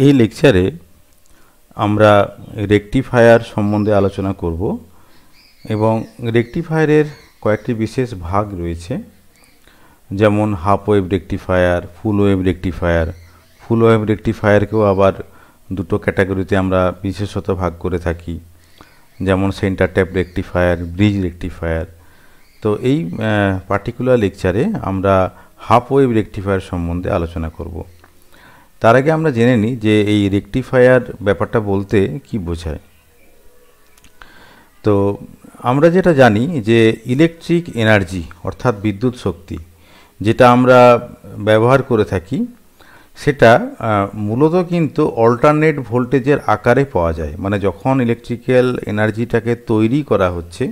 এই লেকচারে আমরা রেকটিফায়ার সম্বন্ধে আলোচনা করব এবং রেকটিফায়ারের কয়েকটি বিশেষ ভাগ রয়েছে, যেমন half wave rectifier, full wave rectifier. Full wave রেকটিফায়ারকেও আবার দুটো ক্যাটাগরিতে আমরা বিশেষত ভাগ করে থাকি, যেমন centre tap rectifier, bridge rectifier. তো এই পার্টিকুলার লেকচারে আমরা হাফ ওয়েভ রেকটিফায়ার সম্বন্ধে আলোচনা করব। তার আগে আমরা জেনে নিই যে এই রেকটিফায়ার ব্যাপারটা বলতে কি বোঝায়। তো আমরা যেটা জানি যে ইলেকট্রিক এনার্জি অর্থাৎ বিদ্যুৎ শক্তি যেটা আমরা ব্যবহার করে থাকি সেটা মূলত কিন্তু অল্টারনেট ভোল্টেজের আকারে পাওয়া যায়। মানে যখন ইলেকট্রিক্যাল এনার্জিটাকে তৈরি করা হচ্ছে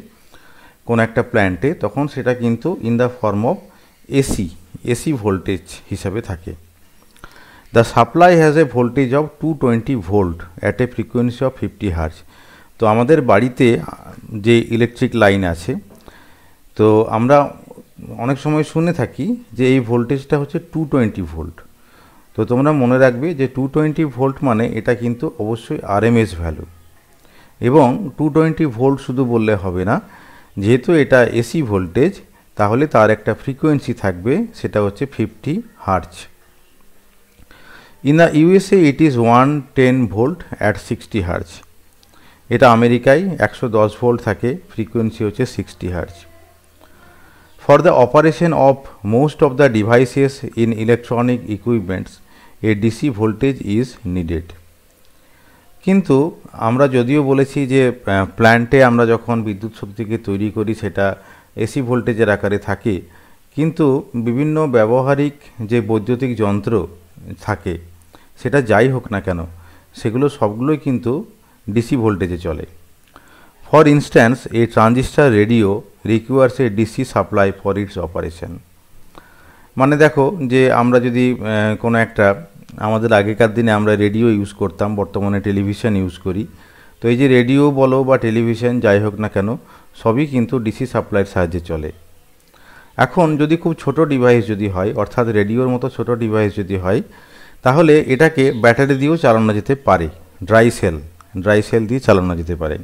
কোন একটা প্ল্যান্টে, তখন সেটা কিন্তু in the form of AC voltage হিসাবে থাকে। The supply has a voltage of 220 volt at a frequency of 50 Hz. তো আমাদের বাড়িতে যে ইলেকট্রিক লাইন আছে, তো আমরা অনেক সময় শুনে থাকি যে এই ভোল্টেজটা হচ্ছে 220 ভোল্ট। তো তোমরা মনে রাখবে যে 220 ভোল্ট মানে এটা কিন্তু অবশ্যই আরএমএস ভ্যালু, এবং 220 ভোল্ট শুধু বললে হবে না, যেহেতু এটা এসি ভোল্টেজ তাহলে তার একটা ফ্রিকোয়েন্সি থাকবে, সেটা হচ্ছে 50 hertz. In the USA it is 110 volt at 60 Hz. এটা আমেরিকায় 110 ভোল্ট থাকে, ফ্রিকোয়েন্সি হচ্ছে 60 Hz. For the operation of most of the devices in electronic equipments, a DC voltage is needed. কিন্তু আমরা যদিও বলেছি যে প্ল্যান্টে আমরা যখন বিদ্যুৎ শক্তিকে তৈরি করি সেটা এসি ভোল্টেজের আকারে থাকে, কিন্তু বিভিন্ন ব্যবহারিক যে বৈদ্যুতিক যন্ত্র থাকে সেটা যাই হোক না কেন সেগুলো সবগুলোই কিন্তু ডিসি ভোল্টেজে চলে। For instance A transistor radio requires A DC supply for its operation. মানে দেখো যে আমরা যদি কোনো একটা, আমাদের আগেকার দিনে আমরা রেডিও ইউজ করতাম, বর্তমানে টেলিভিশন ইউজ করি। তো এই যে রেডিও বলো বা টেলিভিশন যাই হোক না কেন সবই কিন্তু ডিসি সাপ্লাইয়ের সাহায্যে চলে। এখন যদি খুব ছোট ডিভাইস যদি হয়, অর্থাৎ রেডিওর মতো ছোট ডিভাইস যদি হয়, তাহলে এটাকে ব্যাটারি দিয়েও চালানো যেতে পারে, ড্রাই সেল দিয়ে চালানো যেতে পারে।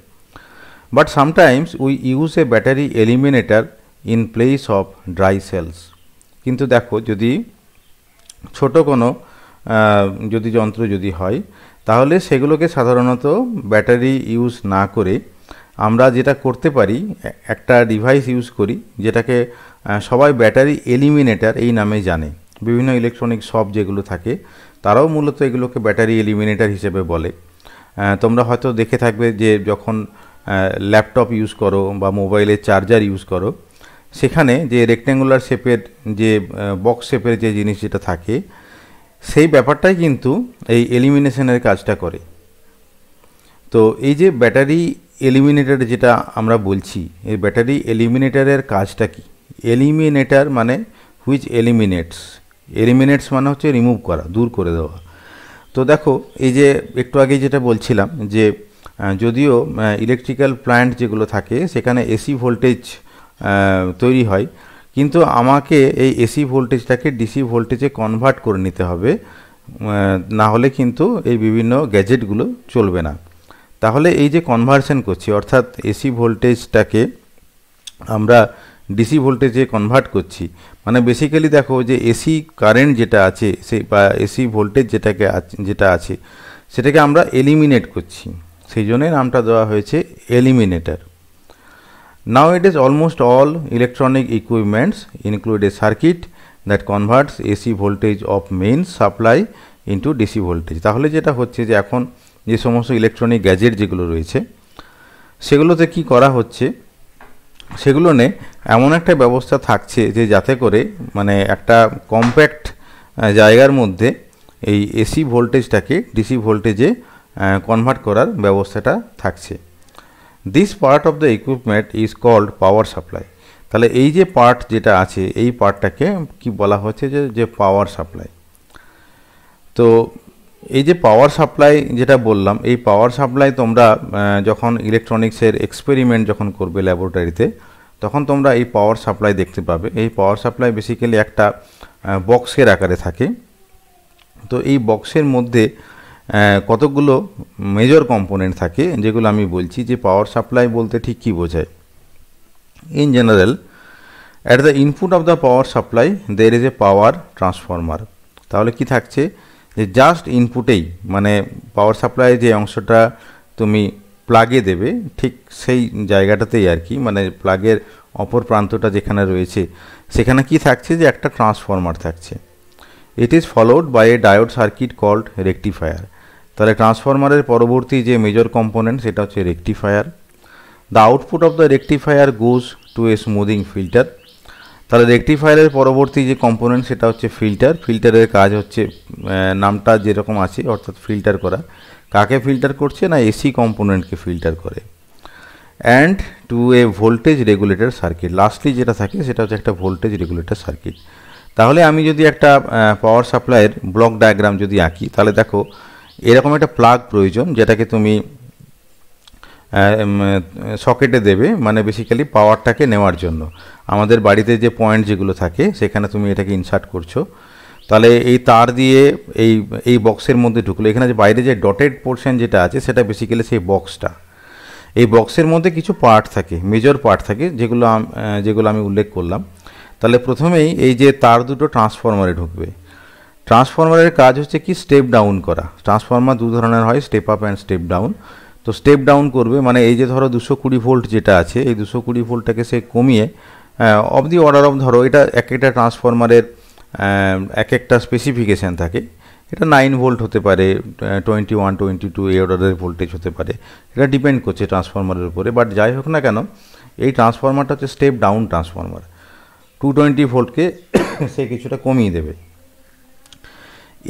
But sometimes we use a battery eliminator in place of dry cells. কিন্তু দেখো যদি ছোট কোনো যদি যন্ত্র যদি হয়, তাহলে সেগুলোকে সাধারণত ব্যাটারি ইউজ না করে আমরা যেটা করতে পারি, একটা ডিভাইস ইউজ করি যেটাকে সবাই ব্যাটারি এলিমিনেটার এই নামে জানে। বিভিন্ন ইলেকট্রনিক শপ যেগুলো থাকে তারাও মূলত এগুলোকে ব্যাটারি এলিমিনেটার হিসেবে বলে। তোমরা হয়তো দেখে থাকবে যে যখন ল্যাপটপ ইউজ করো বা মোবাইলের চার্জার ইউজ করো, সেখানে যে রেক্ট্যাঙ্গুলার শেপের যে বক্স শেপের যে জিনিস যেটা থাকে, সেই ব্যাপারটাই কিন্তু এই এলিমিনেশনের কাজটা করে। তো এই যে ব্যাটারি এলিমিনেটার যেটা আমরা বলছি, এই ব্যাটারি এলিমিনেটারের কাজটা কি? এলিমিনেটার মানে হুইচ এলিমিনেটস মানে হচ্ছে রিমুভ করা, দূর করে দেওয়া। তো দেখো এই যে একটু আগে যেটা বলছিলাম যে যদিও ইলেকট্রিক্যাল প্ল্যান্ট যেগুলো থাকে সেখানে এসি ভোল্টেজ তৈরি হয়, কিন্তু আমাকে এই এসি ভোল্টেজটাকে ডিসি ভোল্টেজে কনভার্ট করে নিতে হবে, না হলে কিন্তু এই বিভিন্ন গ্যাজেটগুলো চলবে না। তাহলে এই যে কনভার্সন করছি, অর্থাৎ এসি ভোল্টেজটাকে আমরা ডিসি ভোল্টেজে কনভার্ট করছি, মানে বেসিক্যালি দেখো যে এসি কারেন্ট যেটা আছে সে বা এসি ভোল্টেজ যেটা আছে সেটাকে আমরা এলিমিনেট করছি, সেই জন্যই নামটা দেওয়া হয়েছে eliminator. Now it is almost all electronic equipments include A circuit that converts AC voltage of main supply into DC voltage. তাহলে যেটা হচ্ছে যে এখন যে সমস্ত ইলেকট্রনিক গ্যাজেট যেগুলো রয়েছে সেগুলোতে কি করা হচ্ছে, সেগুলো নিয়ে এমন একটা ব্যবস্থা থাকছে যে যাতে করে মানে একটা কম্প্যাক্ট জায়গার মধ্যে এই এসি ভোল্টেজটাকে ডিসি ভোল্টেজে কনভার্ট করার ব্যবস্থাটা থাকছে। This part of the equipment is called power supply. তাহলে এই যে পার্ট যেটা আছে এই পার্টটাকে কি বলা হচ্ছে যে পাওয়ার সাপ্লাই। তো এই যে পাওয়ার সাপ্লাই যেটা বললাম, এই পাওয়ার সাপ্লাই তোমরা যখন ইলেকট্রনিক্সের এক্সপেরিমেন্ট যখন করবে ল্যাবরেটরিতে, তখন তোমরা এই পাওয়ার সাপ্লাই দেখতে পাবে। এই পাওয়ার সাপ্লাই বেসিক্যালি একটা বক্সের আকারে থাকে। তো এই বক্সের মধ্যে কতগুলো মেজর কম্পোনেন্ট থাকে, যেগুলো আমি বলছি যে পাওয়ার সাপ্লাই বলতে ঠিক কী বোঝায়। In general, at the input of the power supply there is a power transformer. তাহলে কি থাকছে, যে জাস্ট ইনপুটেই, মানে পাওয়ার সাপ্লাইয়ের যে অংশটা তুমি প্লাগে দেবে ঠিক সেই জায়গাটাতেই আর কি, মানে প্লাগের অপর প্রান্তটা যেখানে রয়েছে সেখানে কি থাকছে, যে একটা ট্রান্সফরমার থাকছে। It is followed by a diode circuit called rectifier. তাহলে ট্রান্সফরমারের পরবর্তী যে মেজর কম্পোনেন্ট সেটা হচ্ছে rectifier. The output of the rectifier goes to a smoothing filter. তাহলে রেকটিফায়ারের পরবর্তী যে কম্পোনেন্ট সেটা হচ্ছে ফিল্টার। ফিল্টারের কাজ হচ্ছে নামটা যেরকম আছে, অর্থাৎ ফিল্টার করা। কাকে ফিল্টার করছে না, এসি কম্পোনেন্টকে ফিল্টার করে। And to a voltage regulator circuit. Lastly যেটা থাকে সেটা হচ্ছে একটা ভোল্টেজ রেগুলেটর সার্কিট। তাহলে আমি যদি একটা পাওয়ার সাপ্লাইয়ের ব্লক ডায়াগ্রাম যদি আঁকি, তাহলে দেখো এরকম একটা প্লাগ প্রয়োজন, যেটাকে তুমি সকেটে দেবে, মানে বেসিক্যালি পাওয়ারটাকে নেওয়ার জন্য। আমাদের বাড়িতে যে পয়েন্ট যেগুলো থাকে সেখানে তুমি এটাকে ইনসার্ট করছো। তাহলে এই তার দিয়ে এই বক্সের মধ্যে ঢুকলো। এখানে যে বাইরে যে ডটেড পোর্শন যেটা আছে সেটা বেসিক্যালি সেই বক্সটা। এই বক্সের মধ্যে কিছু পার্ট থাকে, মেজর পার্ট থাকে, যেগুলো আমি উল্লেখ করলাম। তাহলে প্রথমেই এই যে তার দুটো ট্রান্সফরমারে ঢুকবে। ট্রান্সফরমারের কাজ হচ্ছে কি, স্টেপ ডাউন করা। ট্রান্সফরমার দু ধরনের হয়, step up and step down. তো স্টেপ ডাউন করবে, মানে এই যে ধরো 220 ভোল্ট যেটা আছে, এই 220 ভোল্টটাকে সে কমিয়ে অফ দি অর্ডার অফ, ধরো এটা এক একটা ট্রান্সফরমারের এক একটা স্পেসিফিকেশান থাকে। এটা 9 ভোল্ট হতে পারে, 21, 22 এই অর্ডারের ভোল্টেজ হতে পারে। এটা ডিপেন্ড করছে ট্রান্সফরমারের উপরে। বাট যাই হোক না কেন, এই ট্রান্সফরমারটা হচ্ছে স্টেপ ডাউন ট্রান্সফরমার। 220 ভোল্টকে সে কিছুটা কমিয়ে দেবে।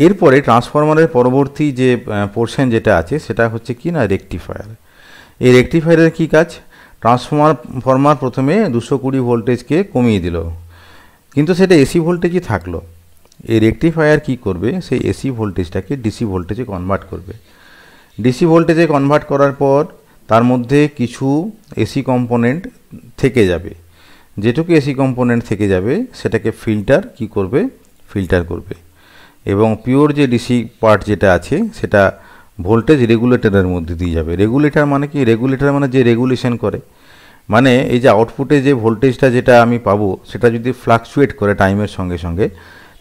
এরপরে ট্রান্সফরমারের পরবর্তী যে পোর্শন যেটা আছে সেটা হচ্ছে কি না, রেকটিফায়ার। এই রেকটিফায়ারের কী কাজ, ট্রান্সফরমার প্রথমে 220 ভোল্টেজকে কমিয়ে দিল, কিন্তু সেটা এসি ভোল্টেজই থাকলো। এই রেকটিফায়ার কি করবে, সেই এসি ভোল্টেজটাকে ডিসি ভোল্টেজে কনভার্ট করবে। ডিসি ভোল্টেজে কনভার্ট করার পর তার মধ্যে কিছু এসি কম্পোনেন্ট থেকে যাবে। যেটুকু এসি কম্পোনেন্ট থেকে যাবে সেটাকে ফিল্টার করবে এবং পিওর যে ডিসি পার্ট যেটা আছে সেটা ভোল্টেজ রেগুলেটরের মধ্যে দিয়ে যাবে। রেগুলেটর মানে কি, রেগুলেটর মানে যে রেগুলেশন করে, মানে এই যে আউটপুটে যে ভোল্টেজটা যেটা আমি পাবো সেটা যদি ফ্লাকচুয়েট করে টাইমের সঙ্গে সঙ্গে,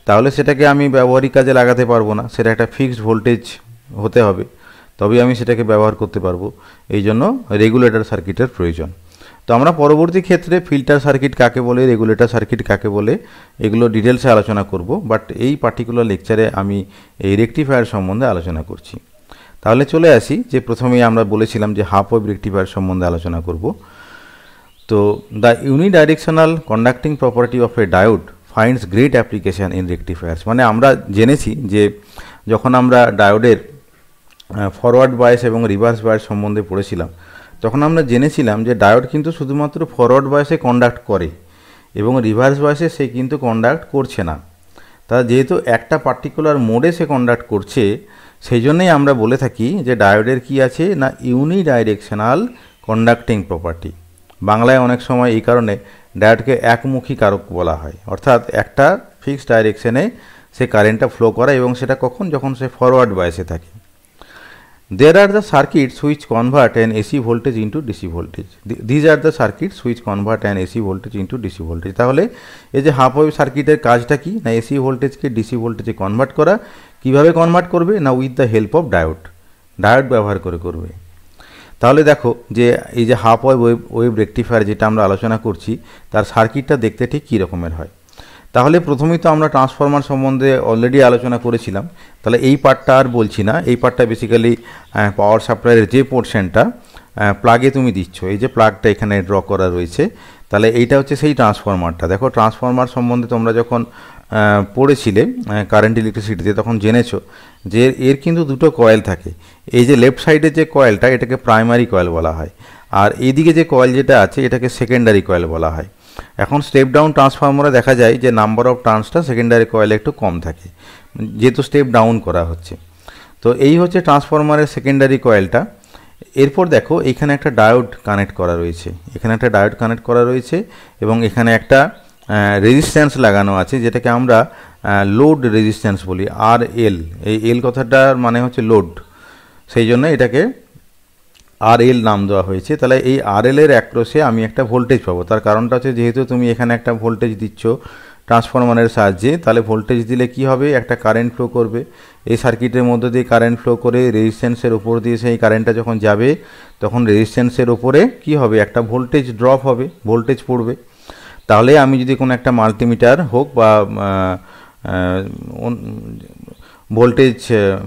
তাহলে সেটাকে আমি ব্যবহারিক কাজে লাগাতে পারবো না। সেটা একটা ফিক্সড ভোল্টেজ হতে হবে, তবেই আমি সেটাকে ব্যবহার করতে পারবো। এই জন্য রেগুলেটর সার্কিটের প্রয়োজন। তো আমরা পরবর্তী ক্ষেত্রে ফিল্টার সার্কিট কাকে বলে, রেগুলেটর সার্কিট কাকে বলে, এগুলো ডিটেলসে আলোচনা করব। বাট এই পার্টিকুলার লেকচারে আমি এই রেকটিফায়ার সম্বন্ধে আলোচনা করছি। তাহলে চলে আসি, যে প্রথমেই আমরা বলেছিলাম যে হাফ ওয়েভ রেকটিফায়ার সম্বন্ধে আলোচনা করব। তো the unidirectional conducting property of a diode finds great application in rectifiers. মানে আমরা জেনেছি যে যখন আমরা ডায়োডের ফরওয়ার্ড বায়াস এবং রিভার্স বায়াস সম্বন্ধে পড়েছিলাম, তখন আমরা জেনেছিলাম যে ডায়োড কিন্তু শুধুমাত্র ফরওয়ার্ড বায়াসে কন্ডাক্ট করে এবং রিভার্স বায়াসে সে কিন্তু কন্ডাক্ট করছে না। তা যেহেতু একটা পার্টিকুলার মোডে সে কন্ডাক্ট করছে, সেই জন্যই আমরা বলে থাকি যে ডায়োডের কি আছে না, ইউনিডাইরেকশনাল কন্ডাক্টিং প্রপার্টি। বাংলায় অনেক সময় এই কারণে ডায়োডকে একমুখী কারক বলা হয়, অর্থাৎ একটা ফিক্সড ডাইরেকশনে সে কারেন্টটা ফ্লো করে এবং সেটা কখন, যখন সে ফরওয়ার্ড বায়াসে থাকে। There are the circuits which convert an AC voltage into DC voltage. These are the circuits which convert an AC voltage into DC voltage. তাহলে এই যে হাফ ওয়েভ সার্কিটের কাজটা কি না, এসি ভোল্টেজকে ডিসি ভোল্টেজে কনভার্ট করা। কিভাবে কনভার্ট করবে না, with the help of diode ব্যবহার করে করবে। তাহলে দেখো যে এই যে হাফ ওয়েভ রেকটিফায়ার যেটা আমরা আলোচনা করছি, তার সার্কিটটা দেখতে ঠিক কী রকমের হয়। তাহলে প্রথমেই তো আমরা ট্রান্সফরমার সম্বন্ধে অলরেডি আলোচনা করেছিলাম, তাহলে এই পার্টটা আর বলছি না। এই পার্টটা বেসিক্যালি পাওয়ার সাপ্লাইয়ের যে পোর্শনটা প্লাগে তুমি দিচ্ছ, এই যে প্লাগটা এখানে ড্র করা রয়েছে, তাহলে এইটা হচ্ছে সেই ট্রান্সফরমারটা। দেখো ট্রান্সফরমার সম্বন্ধে তোমরা যখন পড়েছিলে কারেন্ট ইলেকট্রিসিটিতে, তখন জেনেছো যে এর কিন্তু দুটো কয়েল থাকে। এই যে লেফট সাইডের যে কয়েলটা, এটাকে প্রাইমারি কয়েল বলা হয়, আর এইদিকে যে কয়েল যেটা আছে এটাকে সেকেন্ডারি কয়েল বলা হয়। এখন স্টেপ ডাউন ট্রান্সফরমারে দেখা যায় যে নাম্বার অফ টার্নসটা সেকেন্ডারি কয়েলে একটু কম থাকে, যেহেতু স্টেপ ডাউন করা হচ্ছে। তো এই হচ্ছে ট্রান্সফরমারের সেকেন্ডারি কয়েলটা। এরপর দেখো এখানে একটা ডায়োড কানেক্ট করা রয়েছে, এবং এখানে একটা রেজিস্ট্যান্স লাগানো আছে, যেটাকে আমরা লোড রেজিস্ট্যান্স বলি, আর এল, এই এল কথাটার মানে হচ্ছে লোড, সেই জন্য এটাকে আর এল নাম দেওয়া হয়েছে। তাহলে এই আর এল এর অ্যাক্রসে আমি একটা ভোল্টেজ পাবো। তার কারণটা হচ্ছে যেহেতু তুমি এখানে একটা ভোল্টেজ দিচ্ছ ট্রান্সফরমারের সাহায্যে, তাহলে ভোল্টেজ দিলে কি হবে, একটা কারেন্ট ফ্লো করবে, এই সার্কিটের মধ্যে দিয়ে কারেন্ট ফ্লো করে রেজিস্ট্যান্সের উপর দিয়ে সেই কারেন্টটা যখন যাবে তখন রেজিস্ট্যান্সের উপরে কি হবে, একটা ভোল্টেজ ড্রপ হবে, ভোল্টেজ পড়বে। তাহলে আমি যদি কোনো একটা মাল্টিমিটার হোক বা voltage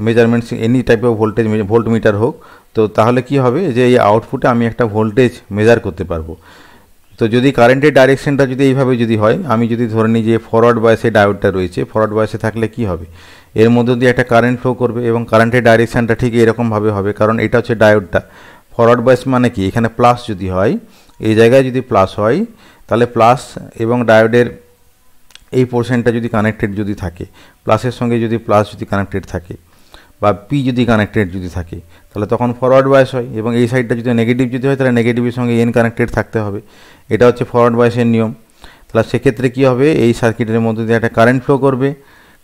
measurements, any type of voltage voltmeter হোক, তো তাহলে কি হবে যে এই আউটপুটে আমি একটা ভোল্টেজ মেজার করতে পারবো। তো যদি কারেন্টের ডাইরেকশনটা যদি এইভাবে যদি হয়, আমি যদি ধরে নিই যে ফরওয়ার্ড বায়াসে ডায়োডটা রয়েছে, ফরওয়ার্ড বায়াসে থাকলে কি হবে, এর মধ্যে দিয়ে একটা কারেন্ট ফ্লো করবে এবং কারেন্টের ডাইরেকশনটা ঠিক এরকমভাবে হবে, কারণ এটা হচ্ছে ডায়োডটা। ফরওয়ার্ড বায়াস মানে কি, এখানে প্লাস যদি হয়, এই জায়গায় যদি প্লাস হয় তাহলে প্লাস এবং ডায়োডের এই পোর্শনটা যদি কানেক্টেড যদি থাকে, প্লাসের সঙ্গে যদি প্লাস যদি কানেক্টেড থাকে বা পি যদি কানেক্টেড যদি থাকে, তাহলে তখন ফরওয়ার্ড বায়াস হয়, এবং এই সাইডটা যদি নেগেটিভ যদি হয় তাহলে নেগেটিভের সঙ্গে এন কানেক্টেড থাকতে হবে। এটা হচ্ছে ফরওয়ার্ড বায়াসের নিয়ম। তাহলে সেক্ষেত্রে কী হবে, এই সার্কিটের মধ্যে দিয়ে একটা কারেন্ট ফ্লো করবে,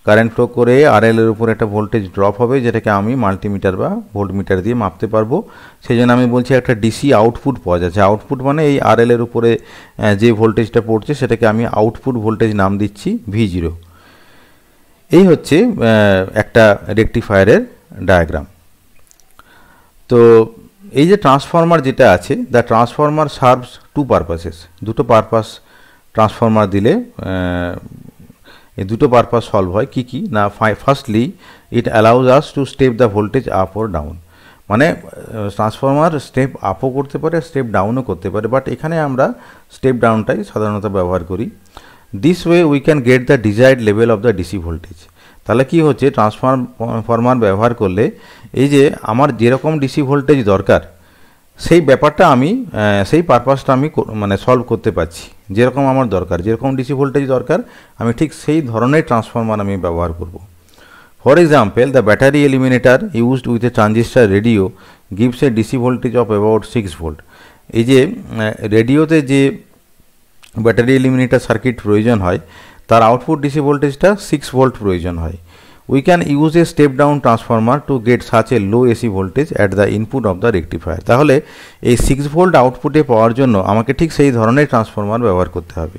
কারেন্ট ফ্লো করে আরএল এর উপর একটা ভোল্টেজ ড্রপ হবে, যেটাকে আমি মাল্টিমিটার বা ভোল্টমিটার দিয়ে মাপতে পারবো। সেই জন্য আমি বলছি একটা ডিসি আউটপুট পাওয়া যাচ্ছে। আউটপুট মানে এই আরএল এর উপরে যে ভোল্টেজটা পড়ছে সেটাকে আমি আউটপুট ভোল্টেজ নাম দিচ্ছি V0। এই হচ্ছে একটা রেকটিফায়ারের ডায়াগ্রাম। তো এই যে ট্রান্সফরমার যেটা আছে, the transformer serves two purposes, দুটো পারপাস ট্রান্সফরমার দিলে এই দুটো পারপাস সলভ হয়। কি কি না, firstly it allows us to step the voltage up or down, মানে ট্রান্সফরমার স্টেপ আপও করতে পারে, স্টেপ ডাউনও করতে পারে, বাট এখানে আমরা স্টেপ ডাউনটাই সাধারণত ব্যবহার করি। This way we can get the desired level of the DC voltage. তাহলে কি হচ্ছে, ট্রান্সফরমার ব্যবহার করলে এই যে আমার যেরকম ডিসি ভোল্টেজ দরকার সেই ব্যাপারটা আমি সেই পারপাসটা আমি মানে সলভ করতে পারছি। যেরকম আমার দরকার, যেরকম ডিসি ভোল্টেজ দরকার আমি ঠিক সেই ধরনের ট্রান্সফরমার আমি ব্যবহার করব। For example, the battery eliminator used with a transistor radio gives a DC voltage of about 6 volt. এই যে রেডিওতে যে ব্যাটারি এলিমিনেটার সার্কিট প্রয়োজন হয় তার আউটপুট ডিসি ভোল্টেজটা 6 ভোল্ট প্রয়োজন হয়। We can use a step down transformer to get such a low AC voltage at the input of the rectifier। তাহলে এই 6 ভোল্ট আউটপুটে পাওয়ার জন্য আমাকে ঠিক সেই ধরনের ট্রান্সফরমার ব্যবহার করতে হবে।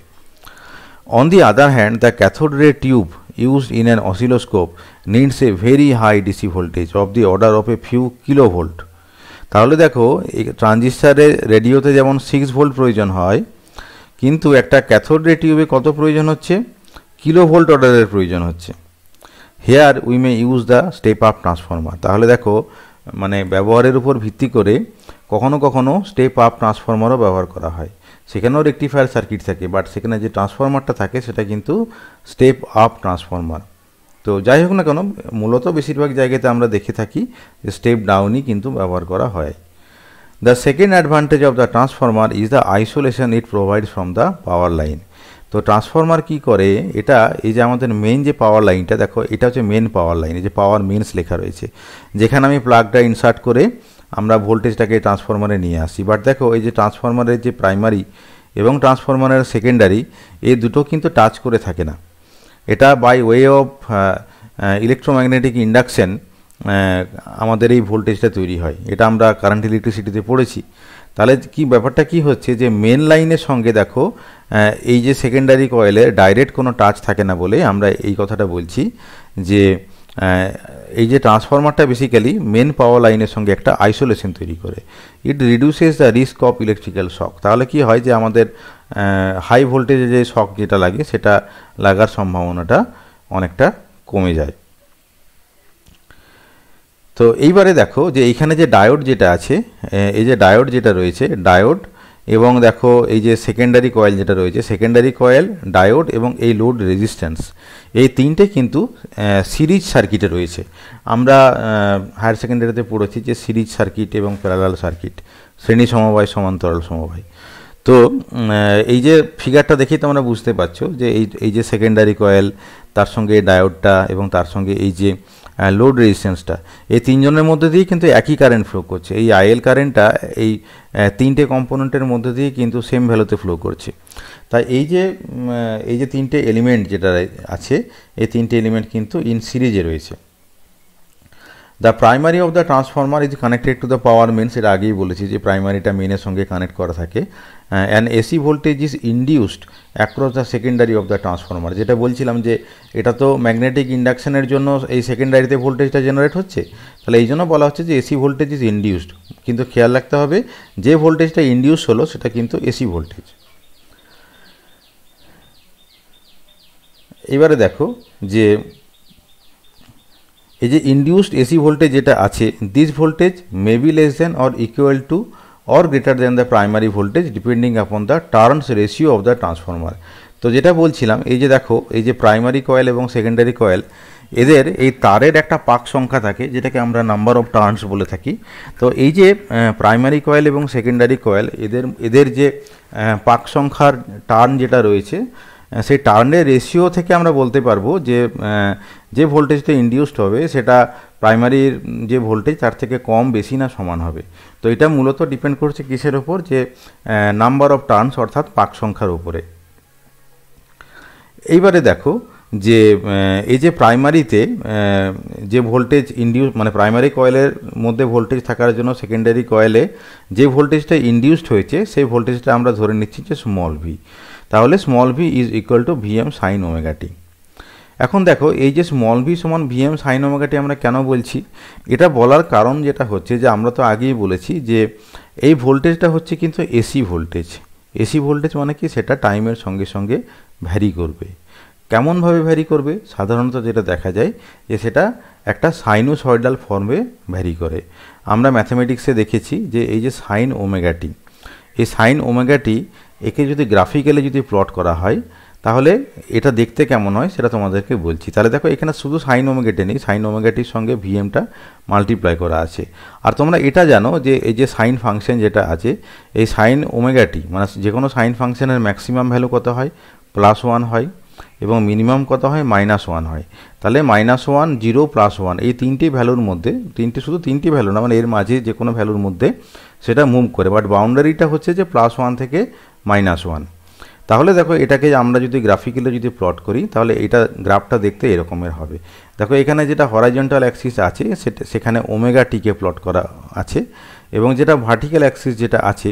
On the other hand, the cathode ray tube used in an oscilloscope needs a very high DC voltage of the order of a few kilovolt। তাহলে দেখো, এই ট্রানজিস্টারের রেডিওতে যেমন 6 ভোল্ট প্রয়োজন হয়, কিন্তু একটা ক্যাথোড রে টিউবে কত প্রয়োজন হচ্ছে, কিলোভোল্ট অর্ডারের প্রয়োজন হচ্ছে। Here we may use the step up transformer. তাহলে দেখো, মানে ব্যবহারের উপর ভিত্তি করে কখনো কখনো স্টেপ আপ ট্রান্সফরমারও ব্যবহার করা হয়। সেখানেও রেকটিফায়ার সার্কিট থাকে, বাট সেখানে যে ট্রান্সফরমারটা থাকে সেটা কিন্তু স্টেপ আপ ট্রান্সফরমার। তো যাই হোক না কেন, মূলত বেশিরভাগ জায়গাতে আমরা দেখে থাকি যে স্টেপ ডাউনই কিন্তু ব্যবহার করা হয়। The second advantage of the transformer is the isolation it provides from the power line. তো ট্রান্সফরমার কি করে, এটা এই যে আমাদের মেন যে পাওয়ার লাইনটা দেখো, এটা হচ্ছে মেন পাওয়ার লাইন, এই যে পাওয়ার মেনস লেখা রয়েছে, যেখানে আমি প্লাগটা ইনসার্ট করে আমরা ভোল্টেজটাকে ট্রান্সফরমারে নিয়ে আসি। বাট দেখো, এই যে ট্রান্সফরমারের যে প্রাইমারি এবং ট্রান্সফরমারের সেকেন্ডারি, এই দুটো কিন্তু টাচ করে থাকে না। এটা by way of electromagnetic induction আমাদের এই ভোল্টেজটা তৈরি হয়। এটা আমরা কারেন্ট ইলেকট্রিসিটিতে পড়েছি। তাহলে কি ব্যাপারটা কি হচ্ছে, যে মেন লাইনের সঙ্গে দেখো এই যে সেকেন্ডারি কয়েলের ডাইরেক্ট কোনো টাচ থাকে না বলে আমরা এই কথাটা বলছি যে এই যে ট্রান্সফরমারটা বেসিক্যালি মেন পাওয়ার লাইনের সঙ্গে একটা আইসোলেশন তৈরি করে। It reduces the risk of electrical shock. তাহলে কি হয় যে আমাদের হাই ভোল্টেজে যে শক যেটা লাগে সেটা লাগার সম্ভাবনাটা অনেকটা কমে যায়। তো এইবারে দেখো যে এইখানে যে ডায়োড যেটা আছে, এই যে ডায়োড যেটা রয়েছে, ডায়োড এবং দেখো এই যে সেকেন্ডারি কয়েল যেটা রয়েছে, সেকেন্ডারি কয়েল, ডায়োড এবং এই লোড রেজিস্ট্যান্স, এই তিনটে কিন্তু সিরিজ সার্কিটে রয়েছে। আমরা হায়ার সেকেন্ডারিতে পড়েছি যে সিরিজ সার্কিট এবং প্যারালাল সার্কিট, শ্রেণী সমবায় সমান্তরাল সমবায়। তো এই যে ফিগারটা দেখেই তোমরা বুঝতে পারছো যে এই যে সেকেন্ডারি কয়েল, তার সঙ্গে ডায়োডটা এবং তার সঙ্গে এই যে লোড রেজিস্ট্যান্সটা, এই তিনজনের মধ্যে দিয়ে কিন্তু একই কারেন্ট ফ্লো করছে। এই আইএল কারেন্টটা এই তিনটে কম্পোনেন্টের মধ্যে দিয়ে কিন্তু সেম ভ্যালুতে ফ্লো করছে। তাই এই যে তিনটে এলিমেন্ট যেটা আছে, এই তিনটে এলিমেন্ট কিন্তু ইন সিরিজে রয়েছে। The primary of the transformer is connected to the power mains, এটা আগেই বলেছি যে প্রাইমারিটা মেনের সঙ্গে কানেক্ট করা থাকে। And AC voltage is induced across the secondary of the transformer, যেটা বলছিলাম যে এটা তো ম্যাগনেটিক ইন্ডাকশনের জন্য এই সেকেন্ডারিতে ভোল্টেজটা জেনারেট হচ্ছে, তাহলে এই জন্য বলা হচ্ছে যে এসি ভোল্টেজ ইজ ইন্ডিউসড। কিন্তু খেয়াল রাখতে হবে যে ভোল্টেজটা ইন্ডিউস হলো সেটা কিন্তু এসি ভোল্টেজ। এবারে দেখো যে এই যে ইন্ডিউসড এসি ভোল্টেজ যেটা আছে, this voltage may be less than or equal to or greater than the primary voltage depending upon the turns ratio of the transformer. তো যেটা বলছিলাম, এই যে দেখো এই যে প্রাইমারি কয়েল এবং সেকেন্ডারি কয়েল, এদের এই তারের একটা পাক সংখ্যা থাকে যেটাকে আমরা নাম্বার অফ টার্নস বলে থাকি। তো এই যে প্রাইমারি কয়েল এবং সেকেন্ডারি কয়েল, এদের যে পাক সংখ্যার টার্ন যেটা রয়েছে, সেই টার্নের রেশিও থেকে আমরা বলতে পারবো যে ভোল্টেজটা ইন্ডিউসড হবে সেটা প্রাইমারির যে ভোল্টেজ তার থেকে কম, বেশি না সমান হবে। তো এটা মূলত ডিপেন্ড করছে কিসের ওপর, যে নাম্বার অফ টার্নস অর্থাৎ পাক সংখ্যার উপরে। এইবারে দেখো যে এই যে প্রাইমারিতে যে ভোল্টেজ ইন্ডিউস, মানে প্রাইমারি কয়েলের মধ্যে ভোল্টেজ থাকার জন্য সেকেন্ডারি কয়েলে যে ভোল্টেজটা ইন্ডিউসড হয়েছে সেই ভোল্টেজটা আমরা ধরে নিচ্ছি যে স্মল ভি। তাহলে small V is equal to VM sine omega T. এখন দেখো এই যে স্মল ভি সমান ভিএম সাইন ওমেগা টি আমরা কেন বলছি, এটা বলার কারণ যেটা হচ্ছে যে আমরা তো আগেই বলেছি যে এই ভোল্টেজটা হচ্ছে কিন্তু এসি ভোল্টেজ। এসি ভোল্টেজ মানে কি, সেটা টাইমের সঙ্গে সঙ্গে ভ্যারি করবে। কেমনভাবে ভ্যারি করবে? সাধারণত যেটা দেখা যায় যে সেটা একটা সাইনোসয়েডাল ফর্মে ভ্যারি করে। আমরা ম্যাথামেটিক্সে দেখেছি যে এই যে সাইন ওমেগা টি, এই সাইন ওমেগা টি একে যদি গ্রাফিক্যালি যদি প্লট করা হয় তাহলে এটা দেখতে কেমন হয় সেটা তোমাদেরকে বলছি। তাহলে দেখো এখানে শুধু সাইন ওমেগাটি নেই, সাইন ওমেগাটির সঙ্গে ভিএমটা মাল্টিপ্লাই করা আছে। আর তোমরা এটা জানো যে এই যে সাইন ফাংশন যেটা আছে, এই সাইন ওমেগাটি মানে যে কোনো সাইন ফাংশনের ম্যাক্সিমাম ভ্যালু কত হয়? +1 হয়, এবং মিনিমাম কত হয়? -1 হয়। তাহলে -1, 0, +1 এই তিনটি ভ্যালুর মধ্যে, শুধু তিনটি ভ্যালু না, মানে এর মাঝে যে কোনো ভ্যালুর মধ্যে সেটা মুভ করে, বাট বাউন্ডারিটা হচ্ছে যে +1 থেকে -1। তাহলে দেখো এটাকে আমরা যদি গ্রাফিক্যালি যদি প্লট করি তাহলে এটা গ্রাফটা দেখতে এরকমের হবে। দেখো এখানে যেটা হরাইজন্টাল অ্যাক্সিস আছে সেখানে ওমেগা টিকে প্লট করা আছে, এবং যেটা ভার্টিক্যাল অ্যাক্সিস যেটা আছে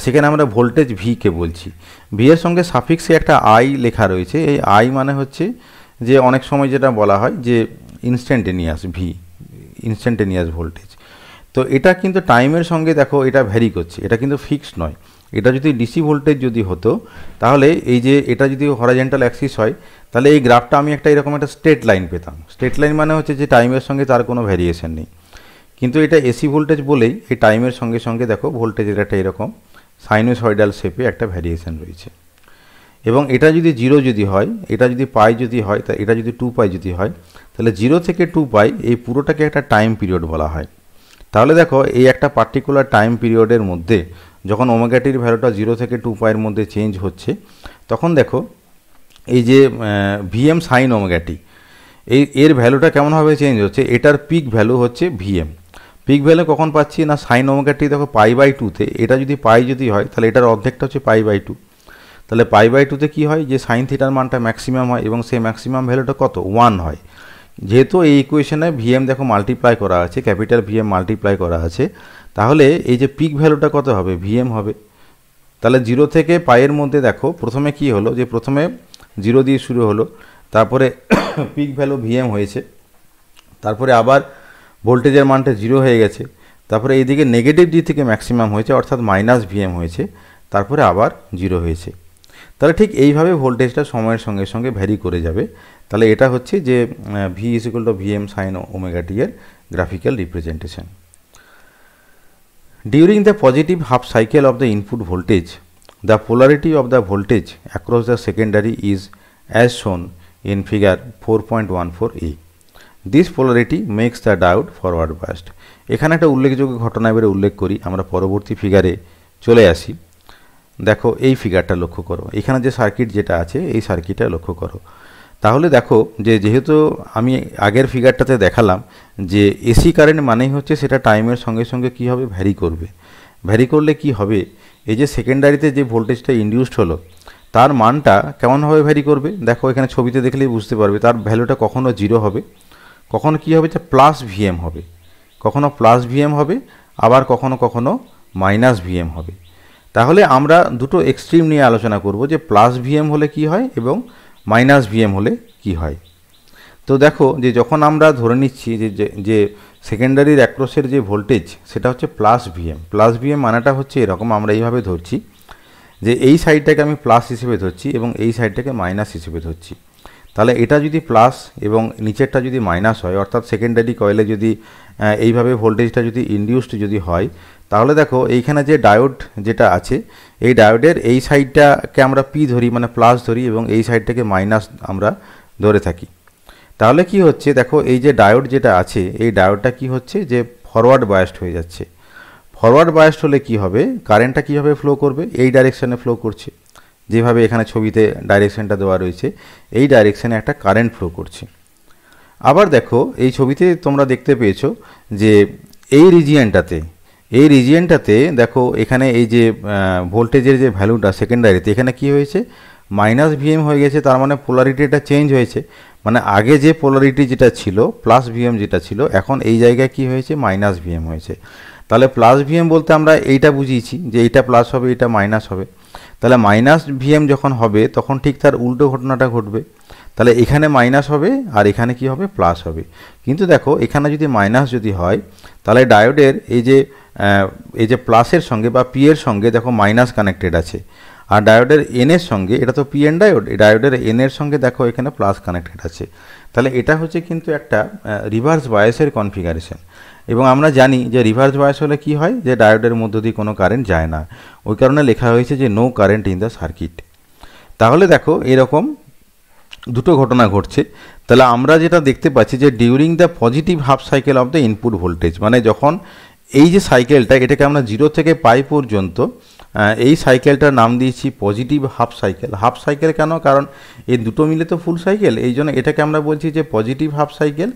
সেখানে আমরা ভোল্টেজ ভিকে বলছি। ভি এর সঙ্গে সাফিক্সে একটা আই লেখা রয়েছে। এই আই মানে হচ্ছে যে অনেক সময় যেটা বলা হয় যে ইনস্ট্যান্টেনিয়াস ভি, ইনস্ট্যান্টেনিয়াস ভোল্টেজ। তো এটা কিন্তু টাইমের সঙ্গে দেখো এটা ভ্যারি করছে, এটা কিন্তু ফিক্সড নয়। এটা যদি ডিসি ভোল্টেজ যদি হতো তাহলে এই যে এটা যদি হরাইজন্টাল অ্যাক্সিস হয় তাহলে এই গ্রাফটা আমি একটা এরকম একটা স্ট্রেট লাইন পেতাম। স্ট্রেট লাইন মানে হচ্ছে যে টাইমের সঙ্গে তার কোনো ভ্যারিয়েশন নেই। কিন্তু এটা এসি ভোল্টেজ বলেই এই টাইমের সঙ্গে সঙ্গে দেখো ভোল্টেজের একটা এরকম সাইনোসয়েডাল শেপে একটা ভ্যারিয়েশন রয়েছে। এবং এটা যদি 0 যদি হয়, এটা যদি পাই যদি হয়, তা এটা যদি 2π যদি হয়, তাহলে 0 থেকে 2π এই পুরোটাকে একটা টাইম পিরিয়ড বলা হয়। তাহলে দেখো এই একটা পার্টিকুলার টাইম পিরিয়ডের মধ্যে যখন ওমেগাটির ভ্যালুটা 0 থেকে 2π এর মধ্যে চেঞ্জ হচ্ছে, তখন দেখো এই যে ভিএম সাইন ওমেগাটি এর ভ্যালুটা কেমনভাবে চেঞ্জ হচ্ছে। এটার পিক ভ্যালু হচ্ছে ভিএম। পিক ভ্যালু কখন পাচ্ছি না, সাইন ওমেগাটি দেখো π/2তে, এটা যদি পাই যদি হয় তাহলে এটার অর্ধেকটা হচ্ছে π/2। তাহলে π/2তে কী হয়, যে সাইন থিটার মানটা ম্যাক্সিমাম হয় এবং সেই ম্যাক্সিমাম ভ্যালুটা কত? 1 হয়। যেহেতু এই ইকুয়েশনে ভিএম দেখো মাল্টিপ্লাই করা আছে, ক্যাপিটাল ভিএম মাল্টিপ্লাই করা আছে, তাহলে এই যে পিক ভ্যালুটা কত হবে? ভিএম হবে। তাহলে 0 থেকে পাইয়ের মধ্যে দেখো প্রথমে কি হলো, যে প্রথমে 0 দিয়ে শুরু হলো, তারপরে পিক ভ্যালু ভিএম হয়েছে, তারপরে আবার ভোল্টেজের মানটা 0 হয়ে গেছে, তারপরে এইদিকে নেগেটিভ ডি থেকে ম্যাক্সিমাম হয়েছে অর্থাৎ -ভিএম হয়েছে, তারপরে আবার 0 হয়েছে। তাহলে ঠিক এইভাবে ভোল্টেজটা সময়ের সঙ্গে সঙ্গে ভ্যারি করে যাবে। তাহলে এটা হচ্ছে যে V is equal to VM sine omega T এর graphical representation. During the positive half cycle of the input voltage, the polarity of the voltage across the secondary is as shown in figure 4.14a. This polarity makes the diode forward biased. এখানে একটা উল্লেখযোগ্য ঘটনা এবারে উল্লেখ করি, আমরা পরবর্তী ফিগারে চলে আসি। দেখো এই ফিগারটা লক্ষ্য করো, এখানে যে সার্কিট যেটা আছে এই সার্কিটটা লক্ষ্য করো। তাহলে দেখো যে যেহেতু আমি আগের ফিগারটাতে দেখালাম যে এসি কারেন্ট মানেই হচ্ছে সেটা টাইমের সঙ্গে সঙ্গে কী হবে? ভ্যারি করবে। ভ্যারি করলে কি হবে, এই যে সেকেন্ডারিতে যে ভোল্টেজটা ইনডিউসড হলো তার মানটা কেমনভাবে ভ্যারি করবে দেখো এখানে ছবিতে দেখলেই বুঝতে পারবে। তার ভ্যালুটা কখনো 0 হবে, কখনো কী হবে যে প্লাস ভিএম হবে, কখনো প্লাস ভিএম হবে, আবার কখনো কখনো মাইনাস ভিএম হবে। তাহলে আমরা দুটো এক্সট্রিম নিয়ে আলোচনা করব যে প্লাস ভিএম হলে কি হয় এবং মাইনাস ভিএম হলে কি হয়। তো দেখো যে যখন আমরা ধরে নিচ্ছি যে সেকেন্ডারির অ্যাক্রসের যে ভোল্টেজ সেটা হচ্ছে প্লাস ভিএম। প্লাস ভিএম মানেটা হচ্ছে এরকম, আমরা এইভাবে ধরছি যে এই সাইডটাকে আমি প্লাস হিসেবে ধরছি এবং এই সাইডটাকে মাইনাস হিসেবে ধরছি। তাহলে এটা যদি প্লাস এবং নিচেরটা যদি মাইনাস হয়, অর্থাৎ সেকেন্ডারি কয়েলে যদি এইভাবে ভোল্টেজটা যদি ইনডিউসড যদি হয়, তাহলে দেখো এইখানে যে ডায়োড যেটা আছে এই ডায়োডের এই সাইডটাকে আমরা পি ধরি মানে প্লাস ধরি এবং এই সাইডটাকে মাইনাস আমরা ধরে থাকি। তাহলে কি হচ্ছে দেখো এই যে ডায়োড যেটা আছে এই ডায়োডটা কি হচ্ছে যে ফরওয়ার্ড বায়াসড হয়ে যাচ্ছে। ফরওয়ার্ড বায়াসড হলে কি হবে, কারেন্টটা কীভাবে ফ্লো করবে, এই ডাইরেকশানে ফ্লো করছে, যেভাবে এখানে ছবিতে ডাইরেকশানটা দেওয়া রয়েছে এই ডাইরেকশানে একটা কারেন্ট ফ্লো করছে। আবার দেখো এই ছবিতে তোমরা দেখতে পেয়েছো যে এই রিজিয়নটাতে দেখো এখানে এই যে ভোল্টেজের যে ভ্যালুটা সেকেন্ডারিতে এখানে কি হয়েছে মাইনাস ভিএম হয়ে গেছে। তার মানে পোলারিটিটা চেঞ্জ হয়েছে, মানে আগে যে পোলারিটি যেটা ছিল প্লাস ভিএম যেটা ছিল এখন এই জায়গায় কি হয়েছে মাইনাস ভিএম হয়েছে। তাহলে প্লাস ভিএম বলতে আমরা এইটা বুঝিয়েছি যে এইটা প্লাস হবে এইটা মাইনাস হবে। তাহলে মাইনাস ভিএম যখন হবে তখন ঠিক তার উল্টো ঘটনাটা ঘটবে। তাহলে এখানে মাইনাস হবে আর এখানে কি হবে প্লাস হবে। কিন্তু দেখো এখানে যদি মাইনাস যদি হয় তাহলে ডায়োডের এই যে প্লাসের সঙ্গে বা পি এর সঙ্গে দেখো মাইনাস কানেক্টেড আছে, আর ডায়োডের এন এর সঙ্গে এটা তো পি এন ডায়োড, এই ডায়োডের এন এর সঙ্গে দেখো এখানে প্লাস কানেক্টেড আছে। তাহলে এটা হচ্ছে কিন্তু একটা রিভার্স বায়াসের কনফিগারেশন। এবং আমরা জানি যে রিভার্স বায়াস হলে কি হয় যে ডায়োডের মধ্য দিয়ে কোনো কারেন্ট যায় না, ওই কারণে লেখা হয়েছে যে no current in the circuit. তাহলে দেখো এরকম দুটো ঘটনা ঘটছে। তাহলে আমরা যেটা দেখতে পাচ্ছি যে during the positive half cycle of the input voltage, মানে যখন এই যে সাইকেলটা এটাকে আমরা 0 থেকে পাই পর্যন্ত এই সাইকেলটার নাম দিয়েছি positive half cycle. Half cycle কেন, কারণ এই দুটো মিলে তো ফুল সাইকেল, এই জন্য এটাকে আমরা বলছি যে পজিটিভ হাফ সাইকেল,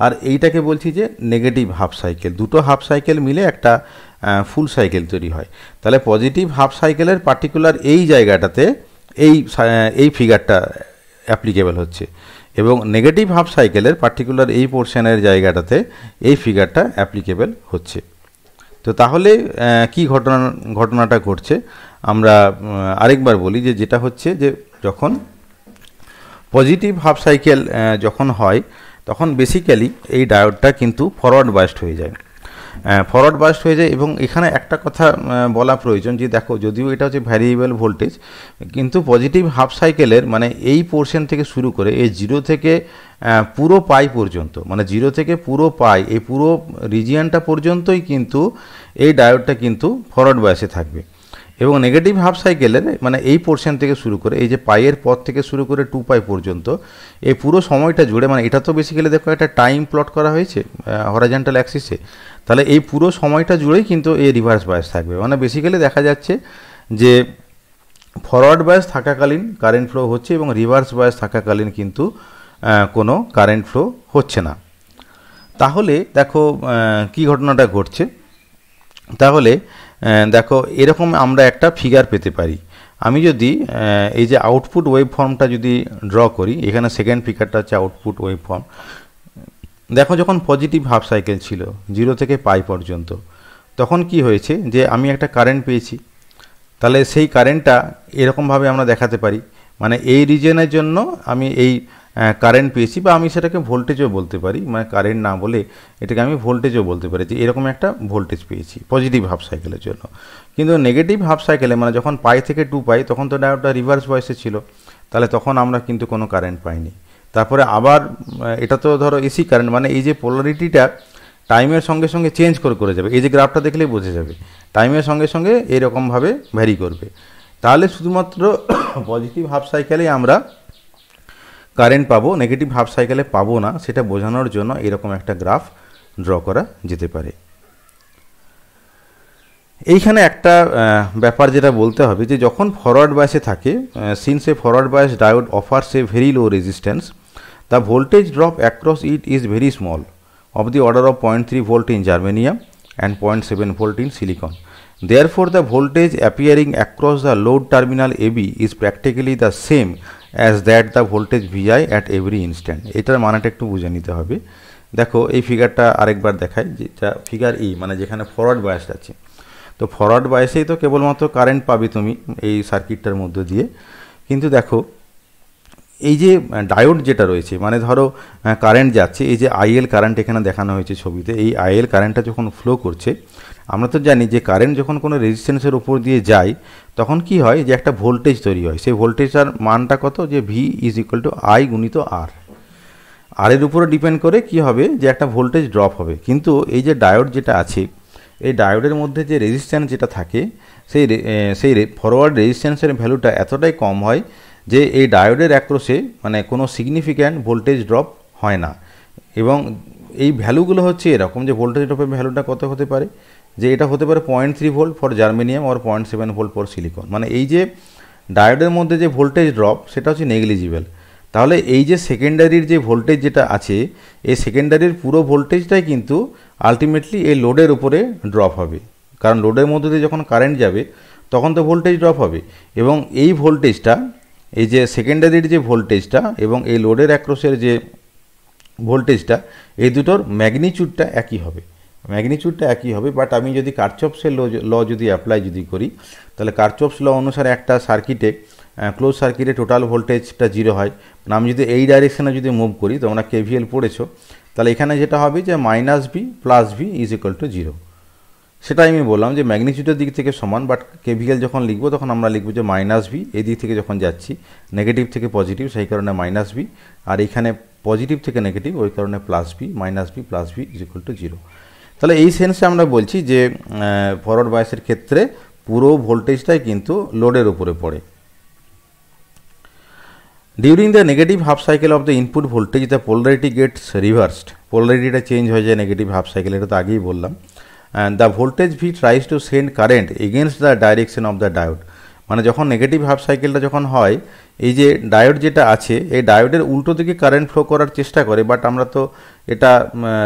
আর এইটাকে বলছি যে নেগেটিভ হাফ সাইকেল। দুটো হাফ সাইকেল মিলে একটা ফুল সাইকেল তৈরি হয়। তাহলে পজিটিভ হাফ সাইকেলের পার্টিকুলার এই জায়গাটাতে এই ফিগারটা অ্যাপ্লিকেবল হচ্ছে এবং নেগেটিভ হাফ সাইকেলের পার্টিকুলার এই পোর্শনের জায়গাটাতে এই ফিগারটা অ্যাপ্লিকেবল হচ্ছে। তো তাহলে কি ঘটনাটা ঘটছে আমরা আরেকবার বলি যে যেটা হচ্ছে যে যখন পজিটিভ হাফ সাইকেল যখন হয় তখন বেসিক্যালি এই ডায়োডটা কিন্তু ফরওয়ার্ড বায়াসড হয়ে যায়, এবং এখানে একটা কথা বলা প্রয়োজন যে দেখো যদিও এটা হচ্ছে ভ্যারিয়েবল ভোল্টেজ, কিন্তু পজিটিভ হাফ সাইকেলের মানে এই পোর্শন থেকে শুরু করে এই 0 থেকে পুরো পাই পর্যন্ত, মানে 0 থেকে পুরো পাই এই পুরো রিজিয়নটা পর্যন্তই কিন্তু এই ডায়োডটা কিন্তু ফরওয়ার্ড বায়াসে থাকবে। এবং নেগেটিভ হাফ সাইকেলের মানে এই পোর্শন থেকে শুরু করে এই যে পাইয়ের পথ থেকে শুরু করে 2 পাই পর্যন্ত এই পুরো সময়টা জুড়ে, মানে এটা তো বেসিক্যালি দেখো একটা টাইম প্লট করা হয়েছে হরাইজন্টাল অ্যাক্সিসে, তাহলে এই পুরো সময়টা জুড়েই কিন্তু এই রিভার্স বায়াস থাকবে। মানে বেসিক্যালি দেখা যাচ্ছে যে ফরওয়ার্ড বায়াস থাকাকালীন কারেন্ট ফ্লো হচ্ছে এবং রিভার্স বায়াস থাকাকালীন কিন্তু কোনো কারেন্ট ফ্লো হচ্ছে না। তাহলে দেখো কি ঘটনাটা ঘটছে, তাহলে দেখো এরকম আমরা একটা ফিগার পেতে পারি। আমি যদি এই যে আউটপুট ওয়েভ ফর্মটা যদি ড্র করি, এখানে সেকেন্ড ফিগারটা হচ্ছে আউটপুট ওয়েভ ফর্ম। দেখো যখন পজিটিভ হাফ সাইকেল ছিল 0 থেকে পাই পর্যন্ত তখন কি হয়েছে যে আমি একটা কারেন্ট পেয়েছি। তাহলে সেই কারেন্টটা এরকমভাবে আমরা দেখাতে পারি, মানে এই রিজনের জন্য আমি এই কারেন্ট পেয়েছি, বা আমি সেটাকে ভোল্টেজও বলতে পারি, মানে কারেন্ট না বলে এটাকে আমি ভোল্টেজও বলতে পারি যে এরকম একটা ভোল্টেজ পেয়েছি পজিটিভ হাফ সাইকেলের জন্য। কিন্তু নেগেটিভ হাফ সাইকেলে মানে যখন পাই থেকে 2 পাই তখন তো ডায়োডটা রিভার্স বায়াসে ছিল, তাহলে তখন আমরা কিন্তু কোনো কারেন্ট পাইনি। তারপরে আবার এটা তো ধরো এসি কারেন্ট, মানে এই যে পোলারিটিটা টাইমের সঙ্গে সঙ্গে চেঞ্জ করে যাবে, এই যে গ্রাফটা দেখলেই বোঝা যাবে টাইমের সঙ্গে সঙ্গে এরকমভাবে ভ্যারি করবে। তাহলে শুধুমাত্র পজিটিভ হাফ সাইকেলেই আমরা কারেন্ট পাবো, নেগেটিভ হাফ সাইকেলে পাবো না, সেটা বোঝানোর জন্য এরকম একটা গ্রাফ ড্র করা যেতে পারে। এইখানে একটা ব্যাপার যেটা বলতে হবে যে যখন ফরওয়ার্ড বায়াসে থাকে, since A forward bias diode offers a very low resistance, the voltage drop across it is very small, of the order of 0.3 volt in germanium and 0.7 volt in silicon. Therefore, the voltage appearing across the load terminal AB is practically the same as that the voltage VI at every instant. এটার মানেটা একটু বুঝে নিতে হবে। দেখো এই ফিগারটা আরেকবার দেখাই, যেটা ফিগার ই, মানে যেখানে ফরওয়ার্ড বায়াস আছে। তো ফরওয়ার্ড বায়াসেই তো কেবলমাত্র কারেন্ট পাবে তুমি এই সার্কিটটার মধ্যে দিয়ে, কিন্তু দেখো এই যে ডায়োড যেটা রয়েছে, মানে ধরো কারেন্ট যাচ্ছে, এই যে আইএল কারেন্ট এখানে দেখানো হয়েছে ছবিতে, এই আইএল কারেন্টটা যখন ফ্লো করছে, আমরা তো জানি যে কারেন্ট যখন কোনো রেজিস্ট্যান্সের উপর দিয়ে যায় তখন কি হয়, যে একটা ভোল্টেজ তৈরি হয়। সেই ভোল্টেজটার মানটা কত, যে V is equal to I গুণিত আর। আর এর উপরে ডিপেন্ড করে কি হবে, যে একটা ভোল্টেজ ড্রপ হবে। কিন্তু এই যে ডায়োড যেটা আছে, এই ডায়োডের মধ্যে যে রেজিস্ট্যান্স যেটা থাকে, সেই ফরওয়ার্ড রেজিস্ট্যান্সের ভ্যালুটা এতটাই কম হয় যে এই ডায়োডের অ্যাক্রসে মানে কোনো সিগনিফিক্যান্ট ভোল্টেজ ড্রপ হয় না। এবং এই ভ্যালুগুলো হচ্ছে এরকম, যে ভোল্টেজ ড্রপের ভ্যালুটা কত হতে পারে, যে এটা হতে পারে 0.3 ভোল্ট ফর জার্মেনিয়াম আর 0.7 ভোল্ট ফর সিলিকন। মানে এই যে ডায়োডের মধ্যে যে ভোল্টেজ ড্রপ সেটা হচ্ছে নেগলিজিবল। তাহলে এই যে সেকেন্ডারির যে ভোল্টেজ যেটা আছে, এই সেকেন্ডারির পুরো ভোল্টেজটাই কিন্তু আলটিমেটলি এই লোডের উপরে ড্রপ হবে। কারণ লোডের মধ্যে দিয়ে যখন কারেন্ট যাবে তখন তো ভোল্টেজ ড্রপ হবে, এবং এই ভোল্টেজটা, এই যে সেকেন্ডারির যে ভোল্টেজটা এবং এই লোডের অ্যাক্রসের যে ভোল্টেজটা, এই দুটোর ম্যাগনিচিউডটা একই হবে, ম্যাগনিচিউডটা একই হবে। বাট আমি যদি কারচফসের ল যদি অ্যাপ্লাই যদি করি, তাহলে কারচফস ল অনুসারে একটা সার্কিটে, ক্লোজ সার্কিটে টোটাল ভোল্টেজটা 0 হয়। মানে আমি যদি এই ডাইরেকশানে যদি মুভ করি, তোমরা কেভিএল পড়েছো, তাহলে এখানে যেটা হবে যে minus V plus V is equal to 0। সেটাই আমি বললাম যে ম্যাগনিচিউডের দিক থেকে সমান, বাট কেভিএল যখন লিখবো তখন আমরা লিখবো যে মাইনাস ভি, এই দিক থেকে যখন যাচ্ছি নেগেটিভ থেকে পজিটিভ, সেই কারণে মাইনাস ভি, আর এখানে পজিটিভ থেকে নেগেটিভ, ওই কারণে plus V, minus V plus V is equal to 0। তাহলে এই সেন্সে আমরা বলছি যে ফরওয়ার্ড বায়াসের ক্ষেত্রে পুরো ভোল্টেজটাই কিন্তু লোডের উপরে পড়ে। During the negative half cycle of the input voltage the polarity gets reversed, পোলারিটিটা চেঞ্জ হয়ে যায় নেগেটিভ হাফ সাইকেল, এটা তো আগেই বললাম। The voltage V tries to send current against the direction of the diode. মানে যখন নেগেটিভ হাফ সাইকেলটা যখন হয়, এই যে ডায়োড যেটা আছে, এই ডায়োডের উল্টো দিকে কারেন্ট ফ্লো করার চেষ্টা করে। বাট আমরা তো এটা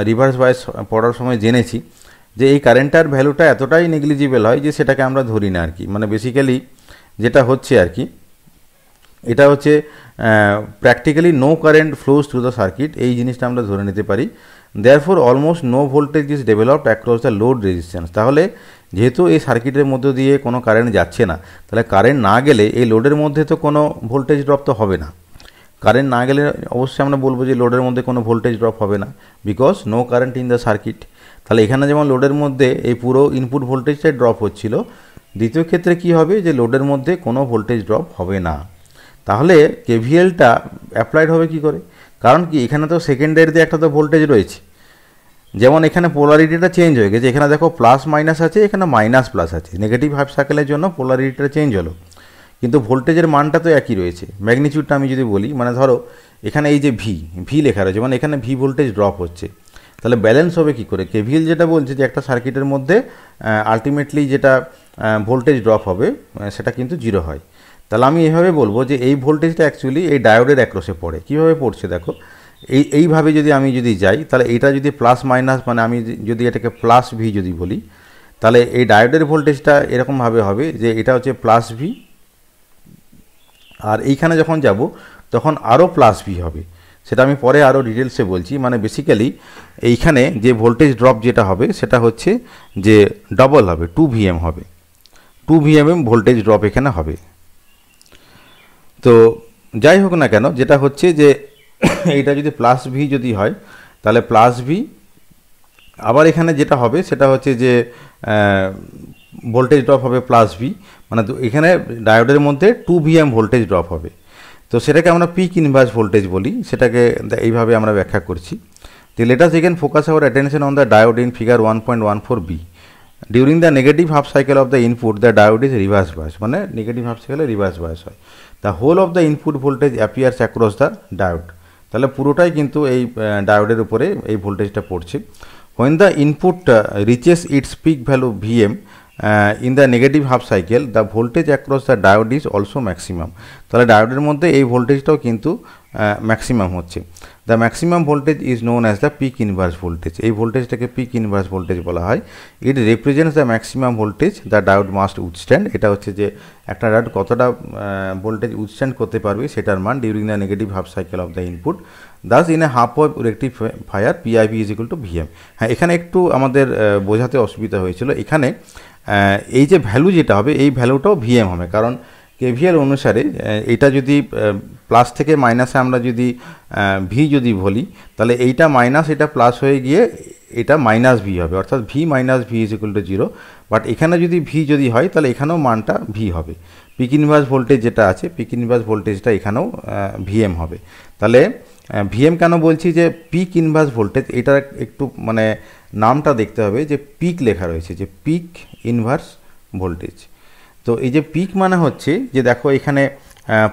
রিভার্স বায়াস পড়ার সময় জেনেছি যে এই কারেন্টটার ভ্যালুটা এতটাই নেগলিজিবল হয় যে সেটাকে আমরা ধরি না আর কি। মানে বেসিক্যালি যেটা হচ্ছে আর কি, এটা হচ্ছে practically no current flows through the circuit, এই জিনিসটা আমরা ধরে নিতে পারি। Therefore almost no voltage is developed across the load resistance. তাহলে যেহেতু এই সার্কিটের মধ্যে দিয়ে কোনো কারেন্ট যাচ্ছে না, তাহলে কারেন্ট না গেলে এই লোডের মধ্যে তো কোনো ভোল্টেজ ড্রপ তো হবে না। কারেন্ট না গেলে অবশ্যই আমরা বলবো যে লোডের মধ্যে কোনো ভোল্টেজ ড্রপ হবে না, because no current in the circuit. তাহলে এখানে যেমন লোডের মধ্যে এই পুরো ইনপুট ভোল্টেজটাই ড্রপ হচ্ছিল, দ্বিতীয় ক্ষেত্রে কি হবে, যে লোডের মধ্যে কোনো ভোল্টেজ ড্রপ হবে না। তাহলে কেভিএলটা অ্যাপ্লাইড হবে কি করে, কারণ কি এখানে তো সেকেন্ডারিতে একটা তো ভোল্টেজ রয়েছে। যেমন এখানে পোলারিটিটা চেঞ্জ হয়ে গেছে, এখানে দেখো প্লাস মাইনাস আছে, এখানে মাইনাস প্লাস আছে, নেগেটিভ হাফ সাইকেলের জন্য পোলারিটিটা চেঞ্জ হলো, কিন্তু ভোল্টেজের মানটা তো একই রয়েছে। ম্যাগনিচিউডটা আমি যদি বলি, মানে ধরো এখানে এই যে ভি লেখা রয়েছে, মানে এখানে ভি ভোল্টেজ ড্রপ হচ্ছে, তাহলে ব্যালেন্স হবে কি করে। কেভিএল যেটা বলছে যে একটা সার্কিটের মধ্যে আলটিমেটলি যেটা ভোল্টেজ ড্রপ হবে সেটা কিন্তু 0 হয়। তাহলে আমি এইভাবে বলবো যে এই ভোল্টেজটা অ্যাকচুয়ালি এই ডায়োডের অ্যাক্রসে পড়ে। কীভাবে পড়ছে দেখো, এইভাবে যদি আমি যদি যাই, তাহলে এটা যদি প্লাস মাইনাস, মানে আমি যদি এটাকে প্লাস ভি যদি বলি, তাহলে এই ডায়োডের ভোল্টেজটা এরকমভাবে হবে যে এটা হচ্ছে প্লাস ভি, আর এইখানে যখন যাব তখন আরও প্লাস ভি হবে, সেটা আমি পরে আরও ডিটেলসে বলছি। মানে বেসিক্যালি এইখানে যে ভোল্টেজ ড্রপ যেটা হবে সেটা হচ্ছে যে ডবল হবে, 2 VM হবে, 2 VMM ভোল্টেজ ড্রপ এখানে হবে। তো যাই হোক না কেন, যেটা হচ্ছে যে এইটা যদি প্লাস ভি যদি হয়, তাহলে প্লাস ভি, আবার এখানে যেটা হবে সেটা হচ্ছে যে ভোল্টেজ ড্রপ হবে প্লাস ভি, মানে এখানে ডায়োডের মধ্যে 2 VM ভোল্টেজ ড্রপ হবে। তো সেটাকে আমরা পিক ইনভার্স ভোল্টেজ বলি, সেটাকে এইভাবে আমরা ব্যাখ্যা করছি। তো let us again focus our attention on the diode in figure 1.14b। During the negative half cycle of the input the diode is reverse bias, মানে নেগেটিভ হাফ সাইকেলে রিভার্স বায়াস হয়। The whole of the input voltage appears across the diode, তাহলে পুরোটাই কিন্তু এই ডায়োডের উপরে এই ভোল্টেজটা পড়ছে। When the input reaches its peak value VM in the negative half cycle the voltage across the diode is also maximum. তাহলে ডায়োডের মধ্যে এই ভোল্টেজটাও কিন্তু ম্যাক্সিমাম হচ্ছে। The maximum voltage is known as the peak inverse voltage. এই ভোল্টেজটাকে peak inverse voltage বলা হয়। It represents the maximum voltage the diode must withstand. এটা হচ্ছে যে একটা ডায়োড কতটা ভোল্টেজ উইথস্ট্যান্ড করতে পারবে সেটার মান during the negative half cycle of the input. Das in a half wave rectifier PIV is equal to VM. হ্যাঁ, এখানে একটু আমাদের বোঝাতে অসুবিধা হয়েছিল। এখানে এই যে ভ্যালু যেটা হবে এই ভ্যালুটাও ভিএম হবে, কারণ কেভিএল অনুসারে এটা যদি প্লাস থেকে মাইনাসে আমরা যদি ভি যদি বলি, তাহলে এইটা মাইনাস এটা প্লাস হয়ে গিয়ে এটা মাইনাস ভি হবে, অর্থাৎ V minus V is equal to 0। But এখানে যদি ভি যদি হয় তাহলে এখানেও মানটা ভি হবে। পিক ইনভার্স ভোল্টেজ যেটা আছে, পিক ইনভার্স ভোল্টেজটা এখানেও ভিএম হবে। তাহলে ভিএম কেন বলছি যে পিক ইনভার্স ভোল্টেজ, এটার একটু মানে নামটা দেখতে হবে যে পিক লেখা রয়েছে, যে পিক ইনভার্স ভোল্টেজ। তো এই যে পিক মানে হচ্ছে যে দেখো এখানে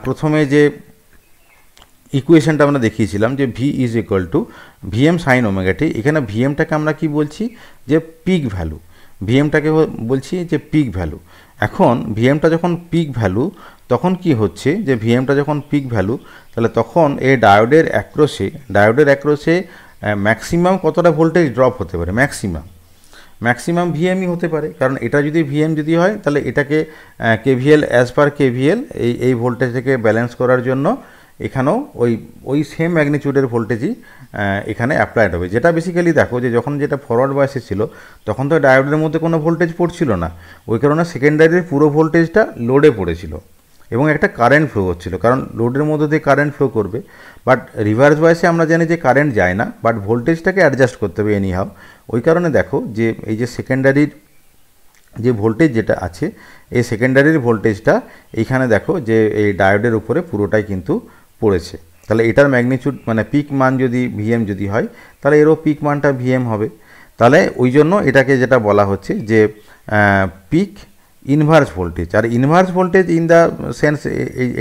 প্রথমে যে ইকুয়েশনটা আমরা দেখিয়েছিলাম যে V is equal to VM sine omega T, এখানে ভিএমটাকে আমরা কি বলছি যে পিক ভ্যালু, ভিএমটাকে বলছি যে পিক ভ্যালু। এখন ভিএমটা যখন পিক ভ্যালু তখন কি হচ্ছে যে ভিএমটা যখন পিক ভ্যালু তাহলে তখন এই ডায়োডের অ্যাক্রোসে ম্যাক্সিমাম কতটা ভোল্টেজ ড্রপ হতে পারে, ম্যাক্সিমাম ভিএমই হতে পারে। কারণ এটা যদি ভিএম যদি হয় তাহলে এটাকে কেভিএল অ্যাজ পার কেভিএল এই ভোল্টেজটাকে ব্যালেন্স করার জন্য এখানেও ওই সেম ম্যাগনিচিউডের ভোল্টেজই এখানে অ্যাপ্লাইড হবে। যেটা বেসিক্যালি দেখো যে যখন যেটা ফরওয়ার্ড বায়াসে ছিল তখন তো ডায়োডের মধ্যে কোনো ভোল্টেজ পড়ছিল না, ওই কারণে সেকেন্ডারির পুরো ভোল্টেজটা লোডে পড়েছিল এবং একটা কারেন্ট ফ্লো হচ্ছিল, কারণ লোডের মধ্যে দিয়ে কারেন্ট ফ্লো করবে। বাট রিভার্স বায়াসে আমরা জানি যে কারেন্ট যায় না, বাট ভোল্টেজটাকে অ্যাডজাস্ট করতে হবে এনিহাও। ওই কারণে দেখো যে এই যে সেকেন্ডারির যে ভোল্টেজ যেটা আছে এই সেকেন্ডারির ভোল্টেজটা এইখানে দেখো যে এই ডায়োডের উপরে পুরোটাই কিন্তু পড়েছে। তাহলে এটার ম্যাগনিচিউড মানে পিক মান যদি ভিএম যদি হয় তাহলে এরও পিক মানটা ভিএম হবে। তাহলে ওই জন্য এটাকে যেটা বলা হচ্ছে যে পিক ইনভার্স ভোল্টেজ। আর inverse voltage in the sense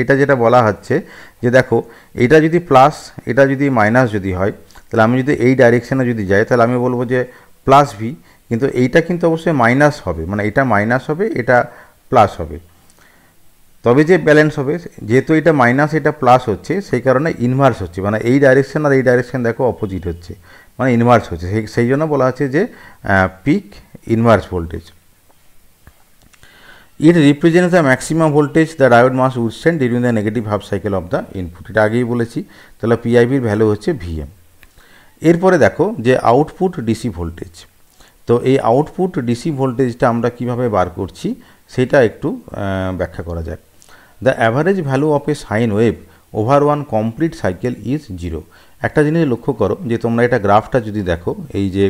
এটা যেটা বলা হচ্ছে যে দেখো এটা যদি প্লাস এটা যদি মাইনাস যদি হয় তাহলে আমি যদি এই ডাইরেকশানে যদি যাই তাহলে আমি বলবো যে প্লাস ভি, কিন্তু এইটা কিন্তু অবশ্যই মাইনাস হবে, মানে এটা মাইনাস হবে এটা প্লাস হবে, তবে যে ব্যালেন্স হবে। যেহেতু এটা মাইনাস এটা প্লাস হচ্ছে সেই কারণে ইনভার্স হচ্ছে, মানে এই ডাইরেকশান আর এই ডাইরেকশান দেখো অপোজিট হচ্ছে, মানে ইনভার্স হচ্ছে, সেই জন্য বলা হচ্ছে যে peak inverse voltage. It represents the maximum voltage the diode must withstand during the negative half cycle of the input. এটা আগেই বলেছি। তাহলে পিআইভির ভ্যালু হচ্ছে ভিএম। এরপরে দেখো যে আউটপুট ডিসি ভোল্টেজ। তো এই আউটপুট ডিসি ভোল্টেজটা আমরা কিভাবে বার করছি সেটা একটু ব্যাখ্যা করা যায়। The average value of A sine wave over one complete cycle is 0। একটা জিনিস লক্ষ্য করো যে তোমরা এটা গ্রাফটা যদি দেখো, এই যে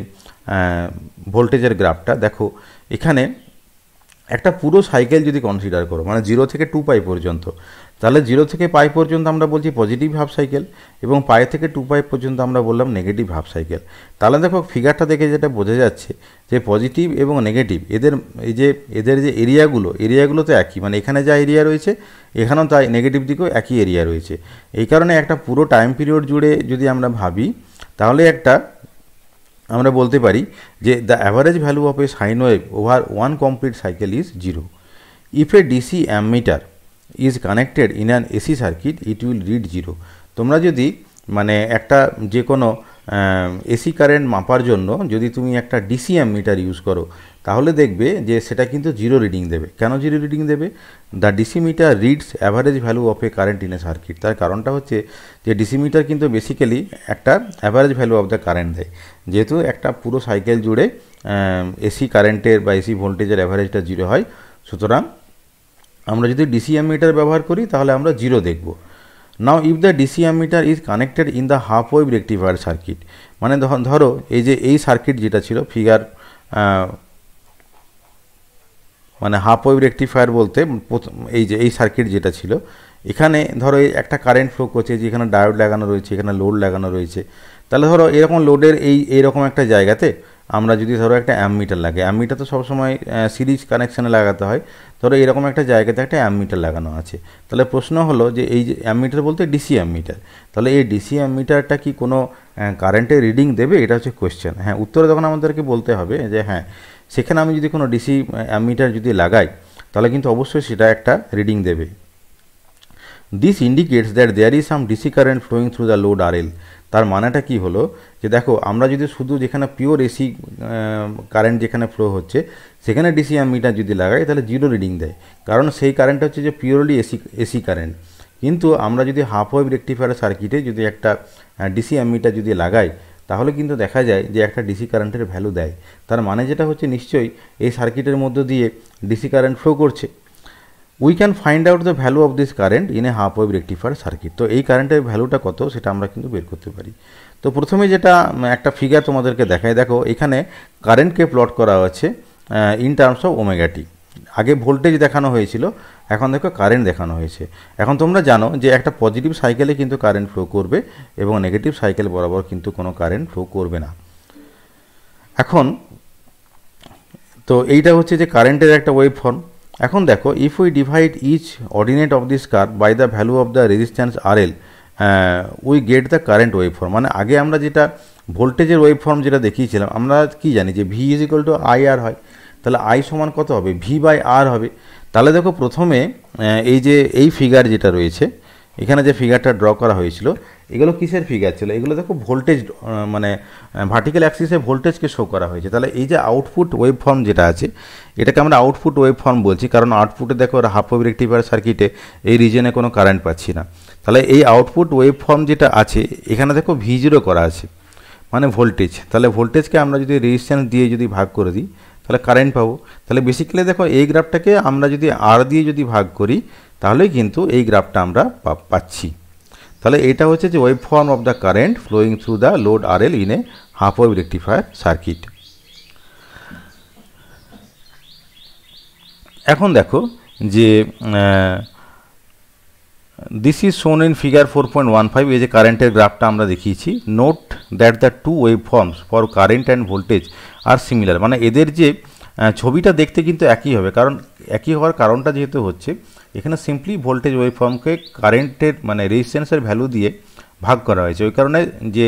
ভোল্টেজের গ্রাফটা দেখো, এখানে একটা পুরো সাইকেল যদি কনসিডার করো মানে 0 থেকে 2π পর্যন্ত, তাহলে 0 থেকে π পর্যন্ত আমরা বলছি পজিটিভ হাফ সাইকেল এবং π থেকে 2π পর্যন্ত আমরা বললাম নেগেটিভ হাফ সাইকেল। তাহলে দেখো ফিগারটা দেখে যেটা বোঝা যাচ্ছে যে পজিটিভ এবং নেগেটিভ এদের যে এরিয়াগুলো তো একই, মানে এখানে যা এরিয়া রয়েছে এখানেও তাই নেগেটিভ দিকেও একই এরিয়া রয়েছে। এই কারণে একটা পুরো টাইম পিরিয়ড জুড়ে যদি আমরা ভাবি তাহলে আমরা বলতে পারি যে the average value of A sine wave over one complete cycle is 0। If A DC ammeter is connected in an AC circuit it will read 0। তোমরা যদি মানে একটা যে কোনো এসি কারেন্ট মাপার জন্য যদি তুমি একটা ডিসি অ্যামমিটার ইউজ করো তাহলে দেখবে যে সেটা কিন্তু 0 রিডিং দেবে। কেন 0 রিডিং দেবে? The DC meter reads average value of a current in a circuit. তার কারণটা হচ্ছে যে ডিসি মিটার কিন্তু বেসিক্যালি একটা average value of the current দেয়। যেহেতু একটা পুরো সাইকেল জুড়ে এসি কারেন্টের বা এসি ভোল্টেজের অ্যাভারেজটা 0 হয়, সুতরাং আমরা যদি ডিসি অ্যামমিটার ব্যবহার করি তাহলে আমরা 0 দেখব। নাও if the DC ammeter is connected in the half wave rectifier circuit, মানে ধরো এই সার্কিট যেটা ছিল ফিগার মানে হাফ ওয়েভ রেকটিফায়ার বলতে এই সার্কিট যেটা ছিল এখানে ধরো একটা কারেন্ট ফ্লো করছে, যেখানে ডায়োড লাগানো রয়েছে, এখানে লোড লাগানো রয়েছে। তাহলে ধরো এরকম লোডের এইরকম একটা জায়গাতে আমরা যদি ধরো একটা অ্যামমিটার লাগে, অ্যামমিটার তো সবসময় সিরিজ কানেকশানে লাগাতে হয়, ধরো এরকম একটা জায়গাতে একটা অ্যামমিটার লাগানো আছে। তাহলে প্রশ্ন হলো যে এই যে অ্যামমিটার বলতে ডিসি অ্যামমিটার, তাহলে এই ডিসি অ্যামমিটারটা কি কোনো কারেন্টের রিডিং দেবে? এটা হচ্ছে কোয়েশ্চেন। হ্যাঁ, উত্তরে তখন আমাদেরকে বলতে হবে যে হ্যাঁ সেখানে আমি যদি কোনো ডিসি অ্যামিটার যদি লাগাই তাহলে কিন্তু অবশ্যই সেটা একটা রিডিং দেবে। This indicates that there is some DC current flowing through the load RL. তার মানেটা কি হলো যে দেখো আমরা যদি শুধু যেখানে পিওর এসি কারেন্ট যেখানে ফ্লো হচ্ছে সেখানে ডিসি অ্যামিটার যদি লাগাই তাহলে জিরো রিডিং দেয়, কারণ সেই কারেন্টটা হচ্ছে যে পিওরলি এসি কারেন্ট। কিন্তু আমরা যদি হাফ ওয়েভ রেকটিফায়ার সার্কিটে যদি একটা ডিসি অ্যামিটার যদি লাগাই তাহলে কিন্তু দেখা যায় যে একটা ডিসি কারেন্টের ভ্যালু দেয়। তার মানে যেটা হচ্ছে নিশ্চয়ই এই সার্কিটের মধ্য দিয়ে ডিসি কারেন্ট ফ্লো করছে। We can find out the value of this current in a half wave rectifier circuit. তো এই কারেন্টের ভ্যালুটা কত সেটা আমরা কিন্তু বের করতে পারি। তো প্রথমে যেটা একটা ফিগার তোমাদেরকে দেখায়, দেখো এখানে কারেন্টকে প্লট করা হচ্ছে in terms of omega t. আগে ভোল্টেজ দেখানো হয়েছিল, এখন দেখো কারেন্ট দেখানো হয়েছে। এখন তোমরা জানো যে একটা পজিটিভ সাইকেলে কিন্তু কারেন্ট ফ্লো করবে এবং নেগেটিভ সাইকেল বরাবর কিন্তু কোনো কারেন্ট ফ্লো করবে না। এখন তো এইটা হচ্ছে যে কারেন্টের একটা ওয়েভ ফর্ম। এখন দেখো if we divide each ordinate of this curve by the value of the resistance RL we get the current wave form. মানে আগে আমরা যেটা ভোল্টেজের ওয়েভ ফর্ম যেটা দেখিয়েছিলাম, আমরা কি জানি যে V is equal to I R হয়, তাহলে আই সমান কত হবে, ভি বাই আর হবে। তাহলে দেখো প্রথমে এই যে এই ফিগার যেটা রয়েছে এখানে যে ফিগারটা ড্র করা হয়েছিল এগুলো কিসের ফিগার ছিল, এগুলো দেখো ভোল্টেজ মানে ভার্টিক্যাল অ্যাক্সিসে ভোল্টেজকে শো করা হয়েছে। তাহলে এই যে আউটপুট ওয়েভ ফর্ম যেটা আছে এটাকে আমরা আউটপুট ওয়েভ ফর্ম বলছি, কারণ আউটপুটে দেখো হাফ ওয়েভ রেকটিফায়ার সার্কিটে এই রিজনে কোনো কারেন্ট পাচ্ছি না। তাহলে এই আউটপুট ওয়েভ ফর্ম যেটা আছে এখানে দেখো V0 করা আছে মানে ভোল্টেজ। তাহলে ভোল্টেজকে আমরা যদি রেজিস্ট্যান্স দিয়ে যদি ভাগ করে দিই তাহলে কারেন্ট পাবো। তাহলে বেসিক্যালি দেখো এই গ্রাফটাকে আমরা যদি আর দিয়ে যদি ভাগ করি তাহলেই কিন্তু এই গ্রাফটা আমরা পাচ্ছি। তাহলে এটা হচ্ছে যে wave form of the current flowing through the load RL in a half wave rectifier circuit. এখন দেখো যে this is shown in figure 4.15। এই যে কারেন্টের গ্রাফটা আমরা দেখিয়েছি। Note that the two wave forms for current and voltage are similar. মানে এদের যে ছবিটা দেখতে কিন্তু একই হবে, কারণ একই হওয়ার কারণটা যেহেতু হচ্ছে এখানে সিম্পলি ভোল্টেজ ওয়েভ ফর্মকে কারেন্টের মানে রেজিস্ট্যান্সের ভ্যালু দিয়ে ভাগ করা হয়েছে। ওই কারণে যে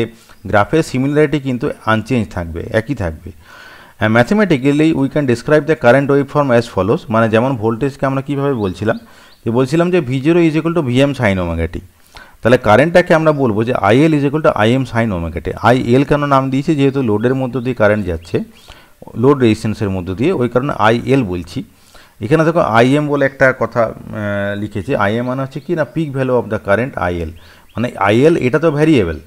গ্রাফের সিমিলারিটি কিন্তু আনচেঞ্জ থাকবে, একই থাকবে। Mathematically we can describe the current wave form as follows. মানে যেমন ভোল্টেজকে আমরা কীভাবে বলছিলাম যে V0 is equal to Vm sine omega T. তাহলে কারেন্টটাকে আমরা বলবো যে IL is equal to Im sine omega T. IL কেন নাম দিয়েছি, যেহেতু লোডের মধ্য দিয়ে কারেন্ট যাচ্ছে, লোড রেজিস্ট্যান্সের মধ্য দিয়ে, ওই কারণে IL বলছি। এখানে দেখো IM বলে একটা কথা লিখেছে। IM মানে হচ্ছে কি না, pick value of the current IL। মানে IL এটা তো ভ্যারিয়েবল,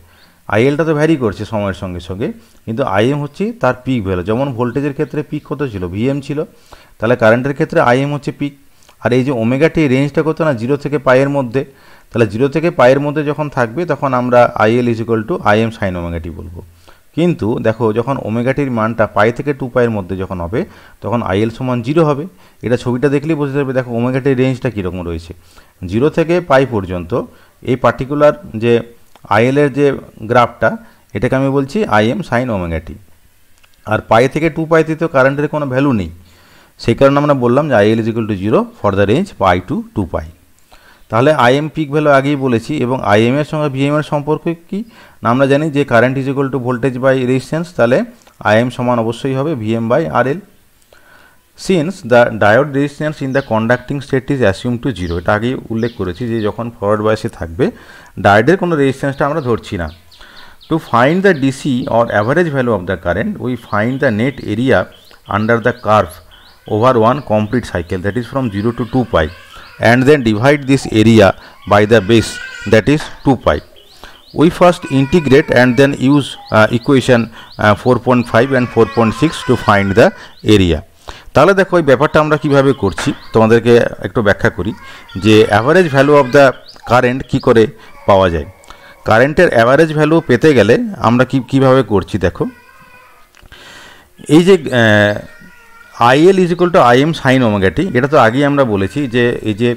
ILটা তো ভ্যারি করছে সময়ের সঙ্গে সঙ্গে, কিন্তু IM হচ্ছে তার পিক ভ্যালু। যেমন ভোল্টেজের ক্ষেত্রে পিক কত ছিল, Vm ছিল, তাহলে কারেন্টের ক্ষেত্রে IM হচ্ছে পিক। আর এই যে ওমেগা টি রেঞ্জটা কত না 0 থেকে পাইয়ের মধ্যে, তাহলে 0 থেকে পাইয়ের মধ্যে যখন থাকবে তখন আমরা IL is equal to Im sine omega T বলবো। কিন্তু দেখো যখন ওমেগা টির মানটা পাই থেকে 2 পাইয়ের মধ্যে যখন হবে তখন IL সমান 0 হবে। এটা ছবিটা দেখলেই বুঝতে পারবে। দেখো ওমেগা টির রেঞ্জটা কীরকম রয়েছে, 0 থেকে পাই পর্যন্ত এই পার্টিকুলার যে IL এর যে গ্রাফটা এটাকে আমি বলছি Im সাইন ওমেগা টি। আর পাই থেকে 2 পাইতে তো কারেন্টের কোনো ভ্যালু নেই, সেই কারণে আমরা বললাম যে IL is equal to 0 for the range pi to 2 pi. তাহলে Im পিক ভ্যালু আগেই বলেছি, এবং Im এর সঙ্গে Vm এর সম্পর্ক কি না, আমরা জানি যে current is equal to voltage by resistance, তাহলে Im সমান অবশ্যই হবে Vm by RL। Since the diode resistance in the conducting state is assume to 0, এটা আগেই উল্লেখ করেছি যে যখন ফরওয়ার্ড বায়াসে থাকবে ডায়োডের কোনো রেজিস্ট্যান্সটা আমরা ধরছি না। To find the DC or average value of the current we find the net area under the curve over one complete cycle, that is from 0 to 2 pi, and then divide this area by the base, that is 2 pi. We first integrate and then use equation 4.5 and 4.6 to find the area. তাহলে দেখো এই ব্যাপারটা আমরা কিভাবে করছি তোমাদেরকে একটু ব্যাখ্যা করি যে average value of the current কি করে পাওয়া যায়। কারেন্টের অ্যাভারেজ ভ্যালু পেতে গেলে আমরা কিভাবে করছি দেখো, এই যে IL is equal to Im sine omega T, এটা তো আগেই আমরা বলেছি যে এই যে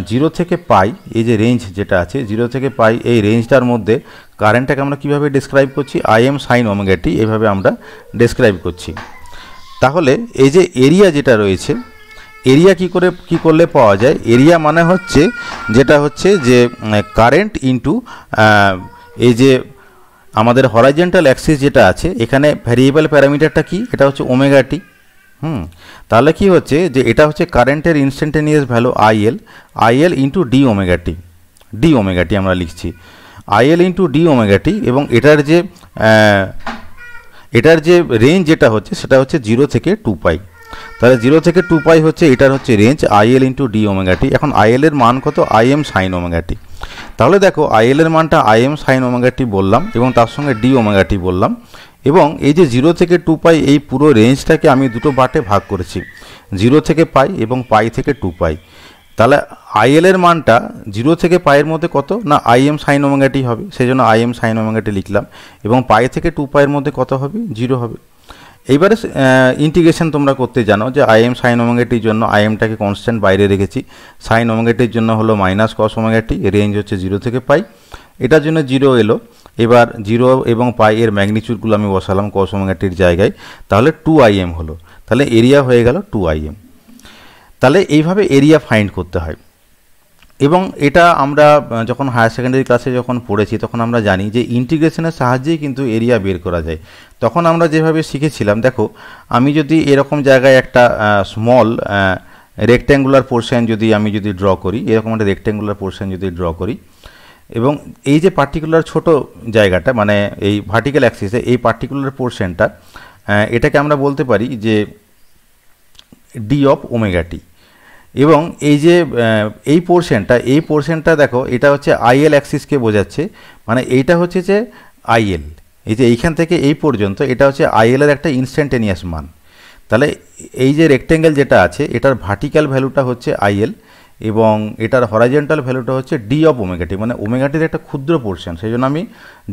0 থেকে পাই এই যে রেঞ্জ যেটা আছে 0 থেকে পাই এই রেঞ্জটার মধ্যে কারেন্টটাকে আমরা কীভাবে ডিসক্রাইব করছি, Im সাইন ওমেগা টি এভাবে আমরা ডিসক্রাইব করছি। তাহলে এই যে এরিয়া যেটা রয়েছে, এরিয়া কি করলে পাওয়া যায়, এরিয়া মানে হচ্ছে যেটা হচ্ছে যে কারেন্ট ইনটু এই যে আমাদের হরাইজন্টাল অ্যাক্সিস যেটা আছে এখানে ভ্যারিয়েবল প্যারামিটারটা কি, এটা হচ্ছে ওমেগা টি, তাহলে কি হচ্ছে যে এটা হচ্ছে কারেন্টের instantaneous value IL, IL into D omega T, D omega T আমরা লিখছি IL into D omega T, এবং এটার যে রেঞ্জ যেটা হচ্ছে সেটা হচ্ছে 0 থেকে 2 পাই। তাহলে 0 থেকে 2 পাই হচ্ছে এটার হচ্ছে range IL into D omega T. এখন আইএল এর মান কত? IM sine omega T. তাহলে দেখো আইএল এর মানটা আইএম সাইন ওমেগা টি বললাম এবং তার সঙ্গে ডি ওমেগা টি বললাম, এবং এই যে 0 থেকে 2 পাই এই পুরো রেঞ্জটাকে আমি দুটো পার্টে ভাগ করেছি, 0 থেকে পাই এবং পাই থেকে 2 পাই। তাহলে আইএল এর মানটা 0 থেকে পাইয়ের মধ্যে কত না আইএম সাইন ওমেগা টি হবে, সেই জন্য আইএম সাইন ওমেগা টি লিখলাম, এবং পাই থেকে 2 পাইয়ের মধ্যে কত হবে? 0 হবে। এইবারে ইন্টিগ্রেশন তোমরা করতে জানো যে আইএম সাইন ওমেগা টির জন্য আইএমটাকে কনস্ট্যান্ট বাইরে রেখেছি, সাইন ওমেগা টির জন্য হলো minus cos omega t, range হচ্ছে 0 থেকে পাই, এটার জন্য 0 এলো। এবার 0 এবং পাই এর ম্যাগনিচিউডগুলো আমি বসালাম কস ওমেগা টির জায়গায়, তাহলে 2IM হলো, তাহলে এরিয়া হয়ে গেল 2IM। তাহলে এইভাবে এরিয়া ফাইন্ড করতে হয়, এবং এটা আমরা যখন হায়ার সেকেন্ডারি ক্লাসে যখন পড়েছি তখন আমরা জানি যে ইন্টিগ্রেশনের সাহায্যেই কিন্তু এরিয়া বের করা যায়। তখন আমরা যেভাবে শিখেছিলাম, দেখো আমি যদি এরকম জায়গায় একটা স্মল রেক্ট্যাঙ্গুলার পোর্শন আমি যদি ড্র করি, এরকম একটা রেক্ট্যাঙ্গুলার পোর্শন যদি ড্র করি, এবং এই যে পার্টিকুলার ছোট জায়গাটা মানে এই ভার্টিক্যাল অ্যাক্সিসে এই পার্টিকুলার পোর্শনটা, এটাকে আমরা বলতে পারি যে ডি অফ ওমেগা টি, এবং এই যে এই পোর্শনটা দেখো এটা হচ্ছে আইএল অ্যাক্সিসকে বোঝাচ্ছে, মানে এইটা হচ্ছে যে আইএল, এই যে এইখান থেকে এই পর্যন্ত এটা হচ্ছে আইএল এর একটা ইনস্ট্যান্টেনিয়াস মান। তাহলে এই যে রেক্ট্যাঙ্গেল যেটা আছে এটার ভার্টিক্যাল ভ্যালুটা হচ্ছে আইএল, এবং এটার হরাইজন্টাল ভ্যালুটা হচ্ছে ডি অফ ওমেগা টি, মানে ওমেগা টির একটা ক্ষুদ্র পোর্শন, সেই জন্য আমি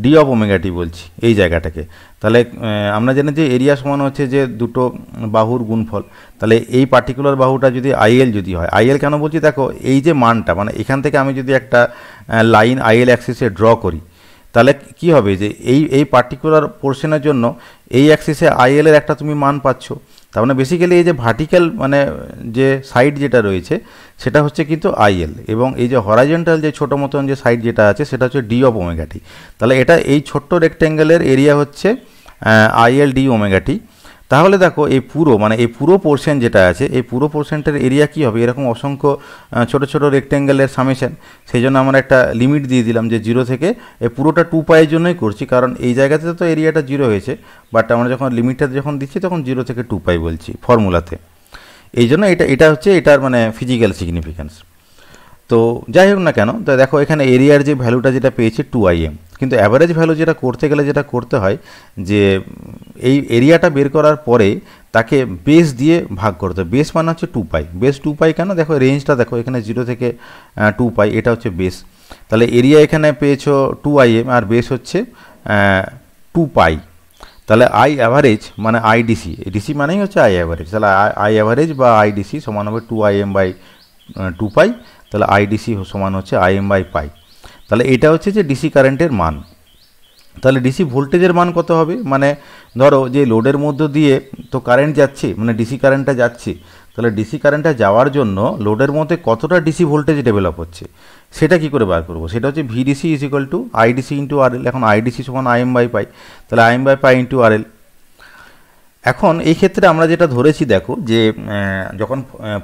ডি অফ ওমেগা টি বলছি এই জায়গাটাকে। তাহলে আমরা জানি যে এরিয়া সমান হচ্ছে যে দুটো বাহুর গুণফল, তাহলে এই পার্টিকুলার বাহুটা যদি আইএল যদি হয়, আইএল কেন বলছি দেখো এই যে মানটা মানে এখান থেকে আমি যদি একটা লাইন আইএল অ্যাক্সিসে ড্র করি, তাহলে কি হবে যে এই পার্টিকুলার পোর্শনের জন্য এই অ্যাক্সিসে আইএল এর একটা তুমি মান পাচ্ছ, তার মানে বেসিক্যালি এই যে ভার্টিক্যাল মানে যে সাইড যেটা রয়েছে সেটা হচ্ছে কিন্তু আইএল, এবং এই যে হরাইজন্টাল যে ছোটো মতন যে সাইড যেটা আছে সেটা হচ্ছে ডি অফ ওমেগা টি। তাহলে এটা এই ছোট্ট রেক্ট্যাঙ্গেলের এরিয়া হচ্ছে আইএল ডি ওমেগা টি। তাহলে দেখো এই পুরো পোর্শন যেটা আছে এই পুরো পোর্শনটার এরিয়া কী হবে? এরকম অসংখ্য ছোটো ছোটো রেক্ট্যাঙ্গেলের সামেশন, সেই জন্য আমরা একটা লিমিট দিয়ে দিলাম যে 0 থেকে এই পুরোটা 2 পাইয়ের জন্যই করছি, কারণ এই জায়গাতে তো এরিয়াটা 0 হয়েছে, বাট আমরা যখন লিমিটটা যখন দিচ্ছি তখন 0 থেকে 2 পাই বলছি ফর্মুলাতে, এই জন্য এটা হচ্ছে এটার মানে ফিজিক্যাল সিগনিফিক্যান্স। তো যাই হোক না কেন, তো দেখো এখানে এরিয়ার যে ভ্যালুটা যেটা পেয়েছি 2IM, কিন্তু অ্যাভারেজ ভ্যালু যেটা করতে গেলে যেটা করতে হয় যে এই এরিয়াটা বের করার পরে তাকে বেস দিয়ে ভাগ করতে হয়। বেস মানে হচ্ছে 2 পাই, বেস 2 পাই কেন? দেখো রেঞ্জটা দেখো এখানে 0 থেকে 2 পাই, এটা হচ্ছে বেস। তাহলে এরিয়া এখানে পেয়েছো 2IM আর বেস হচ্ছে 2 পাই। তাহলে আই অ্যাভারেজ মানে আইডিসি, ডিসি মানেই হচ্ছে আই অ্যাভারেজ, তাহলে আই অ্যাভারেজ বা আইডিসি সমান হবে 2IM বাই 2 পাই, তাহলে আইডিসি সমান হচ্ছে IM বাই পাই। তাহলে এটা হচ্ছে যে ডিসি কারেন্টের মান। তাহলে ডিসি ভোল্টেজের মান কত হবে? মানে ধরো যে লোডের মধ্য দিয়ে তো কারেন্ট যাচ্ছে, মানে ডিসি কারেন্টটা যাচ্ছে, তাহলে ডিসি কারেন্টটা যাওয়ার জন্য লোডের মধ্যে কতটা ডিসি ভোল্টেজ ডেভেলপ হচ্ছে সেটা কি করে বার করবো? সেটা হচ্ছে VDC is equal to IDC into RL. এখন আইডিসি সমান IM বাই পাই, তাহলে IM by pi into RL. এখন এই ক্ষেত্রে আমরা যেটা ধরেছি দেখো যে যখন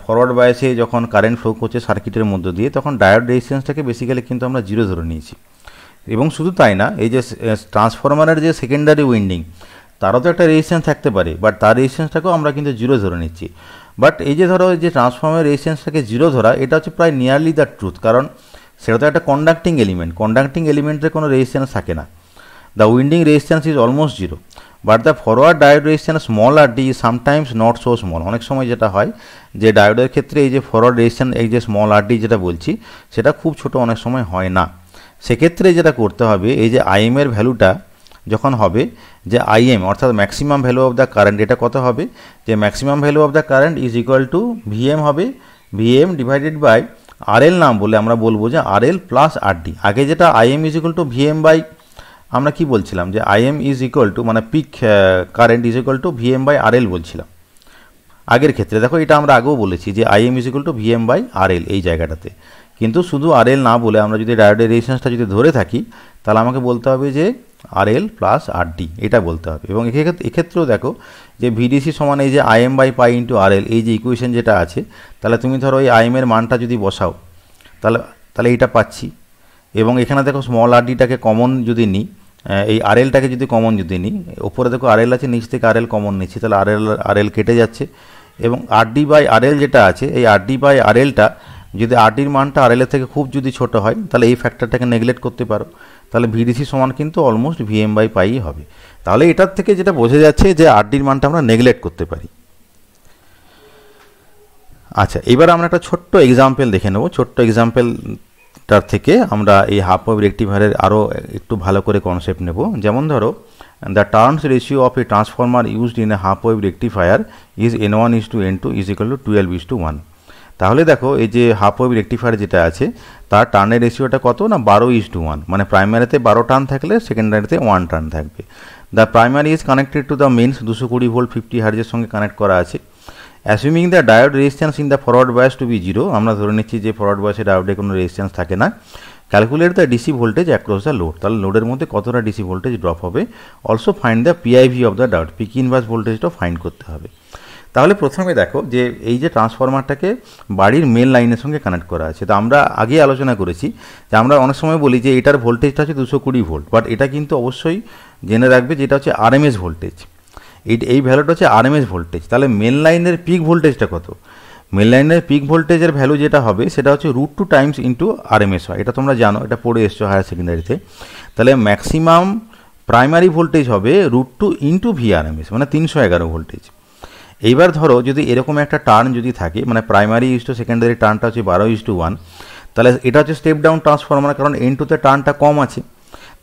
ফরওয়ার্ড বায়াসে যখন কারেন্ট ফ্লো করছে সার্কিটের মধ্য দিয়ে তখন ডায়োড রেজিস্ট্যান্সটাকে বেসিক্যালি কিন্তু আমরা 0 ধরে নিয়েছি, এবং শুধু তাই না এই যে ট্রান্সফরমারের যে সেকেন্ডারি উইন্ডিং তারও তো একটা রেজিস্ট্যান্স থাকতে পারে, বাট তার রেজিস্ট্যান্সটাকেও আমরা কিন্তু 0 ধরে নিচ্ছি। বাট এই যে ধরো যে ট্রান্সফরমারের রেজিস্ট্যান্সটাকে 0 ধরা এটা হচ্ছে প্রায় নিয়ারলি দ্য ট্রুথ, কারণ সেটা তো একটা কন্ডাক্টিং এলিমেন্টের কোনো রেজিস্ট্যান্স থাকে না। The winding resistance is almost 0, but the forward diode resistance small R D is sometimes not so small. অনেক সময় যেটা হয় যে ডায়োডের ক্ষেত্রে এই যে ফরওয়ার্ড রেজিস্ট্যান্স এই যে স্মল আর ডি যেটা বলছি সেটা খুব ছোট অনেক সময় হয় না। সেক্ষেত্রে যেটা করতে হবে এই যে IM এর ভ্যালুটা যখন হবে যে IM অর্থাৎ maximum value of the current, এটা কত হবে যে maximum value of the current is equal to VM হবে, VM ডিভাইডেড বাই RL নাম বলে আমরা বলবো যে RL প্লাস RD। আগে যেটা IM is equal to VM by আমরা কি বলছিলাম যে IM ইজ ইকুয়াল টু মানে peak current is equal to VM by RL বলছিলাম আগের ক্ষেত্রে। দেখো এটা আমরা আগেও বলেছি যে IM is equal to VM by RL এই জায়গাটাতে, কিন্তু শুধু আরএল না বলে আমরা যদি ডায়োডের রেজিস্ট্যান্সটা যদি ধরে থাকি তাহলে আমাকে বলতে হবে যে আরএল প্লাস আরডি, এটা বলতে হবে। এবং এক্ষেত্রেও দেখো যে ভিডিসি সমান এই যে IM by pi into RL, এই যে ইকুয়েশন যেটা আছে, তাহলে তুমি ধরো এই আইএমের মানটা যদি বসাও তাহলে এইটা পাচ্ছি। এবং এখানে দেখো স্মল আরডিটাকে কমন যদি নিই, এই আরএলটাকে যদি কমন যদি নিই, ওপরে দেখো আরএল আছে, নিচ থেকে আরএল কমন নিচ্ছি, তাহলে আরএল কেটে যাচ্ছে। এবং আরডি বাই আরএল যেটা আছে, এই আরডি বাই আরএলটা যদি আরডির মানটা আরএলের থেকে খুব যদি ছোট হয় তাহলে এই ফ্যাক্টরটাকে নেগলেক্ট করতে পারো, তাহলে ভিডিসি সমান কিন্তু অলমোস্ট ভিএম বাই পাই হবে। তাহলে এটার থেকে যেটা বোঝা যাচ্ছে যে আরডির মানটা আমরা নেগলেক্ট করতে পারি। আচ্ছা, এবার আমরা একটা ছোট্ট এক্সাম্পল দেখে নেব। ছোট্ট এক্সাম্পলটার থেকে আমরা এই হাফ ওয়েভ রেকটিফায়ারের আরও একটু ভালো করে কনসেপ্ট নেব। যেমন ধরো, the turns ratio of A transformer used in a half wave rectifier is N1:N2 is equal two 12:1। তাহলে দেখো এই যে হাফ ওয়েভ রেকটিফায়ার যেটা আছে তার টার্নের রেশিওটা কত না 12:1, মানে প্রাইমারিতে 12 টার্ন থাকলে সেকেন্ডারিতে 1 টার্ন থাকবে। The primary is connected to the mains 220 volt 50 হার্জের সঙ্গে কানেক্ট করা আছে। Assuming the diode resistance in the forward bias to be 0, আমরা ধরে নিচ্ছি যে ফরওয়ার্ড বায়াসে ডায়োডে কোনো রেজিস্ট্যান্স থাকে না। Calculate the DC voltage across the load, তাহলে লোডের মধ্যে কতটা ডিসি ভোল্টেজ ড্রপ হবে। Also find the PIV of the diode, peak inverse ভোল্টেজটাও ফাইন্ড করতে হবে। তাহলে প্রথমে দেখো যে এই যে ট্রান্সফরমারটাকে বাড়ির মেন লাইনের সঙ্গে কানেক্ট করা আছে, তো আমরা আগে আলোচনা করেছি যে আমরা অনেক সময় বলি যে এটার ভোল্টেজটা হচ্ছে 220 ভোল্ট, বাট এটা কিন্তু অবশ্যই জেনে রাখবে যেটা হচ্ছে আরএমএস ভোল্টেজ। এই ভ্যালুটা হচ্ছে আরএমএস ভোল্টেজ। তাহলে মেন লাইনের পিক ভোল্টেজটা কত? মেন লাইনের পিক ভোল্টেজের ভ্যালু যেটা হবে সেটা হচ্ছে √2 টাইমস ইন্টু আরএমএস হয়, এটা তোমরা জানো, এটা পড়ে এসছো হায়ার সেকেন্ডারিতে। তাহলে ম্যাক্সিমাম প্রাইমারি ভোল্টেজ হবে √2 ইন্টু ভিআরএমএস, মানে 311 ভোল্টেজ। এইবার ধরো যদি এরকম একটা টার্ন যদি থাকে, মানে প্রাইমারি ইস টু সেকেন্ডারি টার্নটা হচ্ছে 12:1, তাহলে এটা হচ্ছে স্টেপ ডাউন ট্রান্সফরমার, কারণ N2তে টার্নটা কম আছে।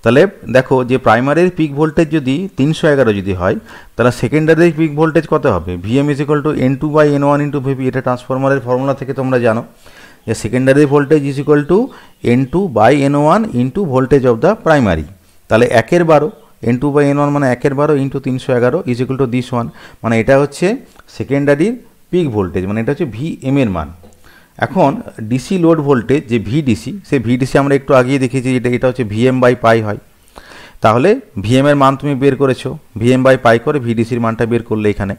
তাহলে দেখো যে প্রাইমারির পিক ভোল্টেজ যদি 311 যদি হয়, তাহলে সেকেন্ডারির পিক ভোল্টেজ কত হবে? VM is equal two N2/N1 into VP, এটা ট্রান্সফরমারের ফর্মুলা থেকে তোমরা জানো যে secondary voltage is equal two N2/N1 into voltage of the primary. তাহলে 1/12, N2/N1 মানে 1/12 into 311 is equal to this one, মানে এটা হচ্ছে সেকেন্ডারির পিক ভোল্টেজ, মানে এটা হচ্ছে ভিএম এর মান। এখন ডিসি লোড ভোল্টেজ যে ভিডিসি, সেই ভিডিসি আমরা একটু আগেই দেখেছি এটা হচ্ছে ভিএম বাই পাই হয়। তাহলে ভিএম এর মান তুমি বের করেছো, ভিএম বাই পাই করে ভিডিসির মানটা বের করলে এখানে।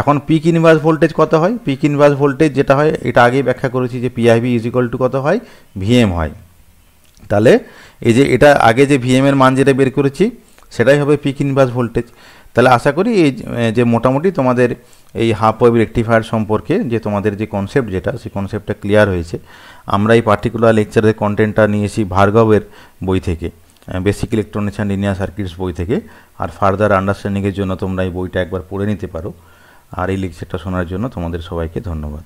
এখন পিক ইনভার্স ভোল্টেজ কত হয়? পিক ইনভার্স ভোল্টেজ যেটা হয় এটা আগেই ব্যাখ্যা করেছি যে পিআইভি ইজ ইকুয়াল টু কত হয়? ভিএম হয়। তাহলে এই যে এটা আগে যে ভিএম এর মান যেটা বের করেছি সেটাই হবে পিক ইনভার্স ভোল্টেজ। তাহলে আশা করি এই যে মোটামুটি তোমাদের এই হাফ ওয়েভ রেকটিফায়ার সম্পর্কে যে তোমাদের যে কনসেপ্ট যেটা, সেই কনসেপ্টটা ক্লিয়ার হয়েছে। আমরা এই পার্টিকুলার লেকচারের কন্টেন্টটা নিয়েছি ভার্গবের বই থেকে, basic electronics and linear circuits বই থেকে। আর ফার্দার আন্ডারস্ট্যান্ডিংয়ের জন্য তোমরা এই বইটা একবার পড়ে নিতে পারো। আর এই লেকচারটা শোনার জন্য তোমাদের সবাইকে ধন্যবাদ।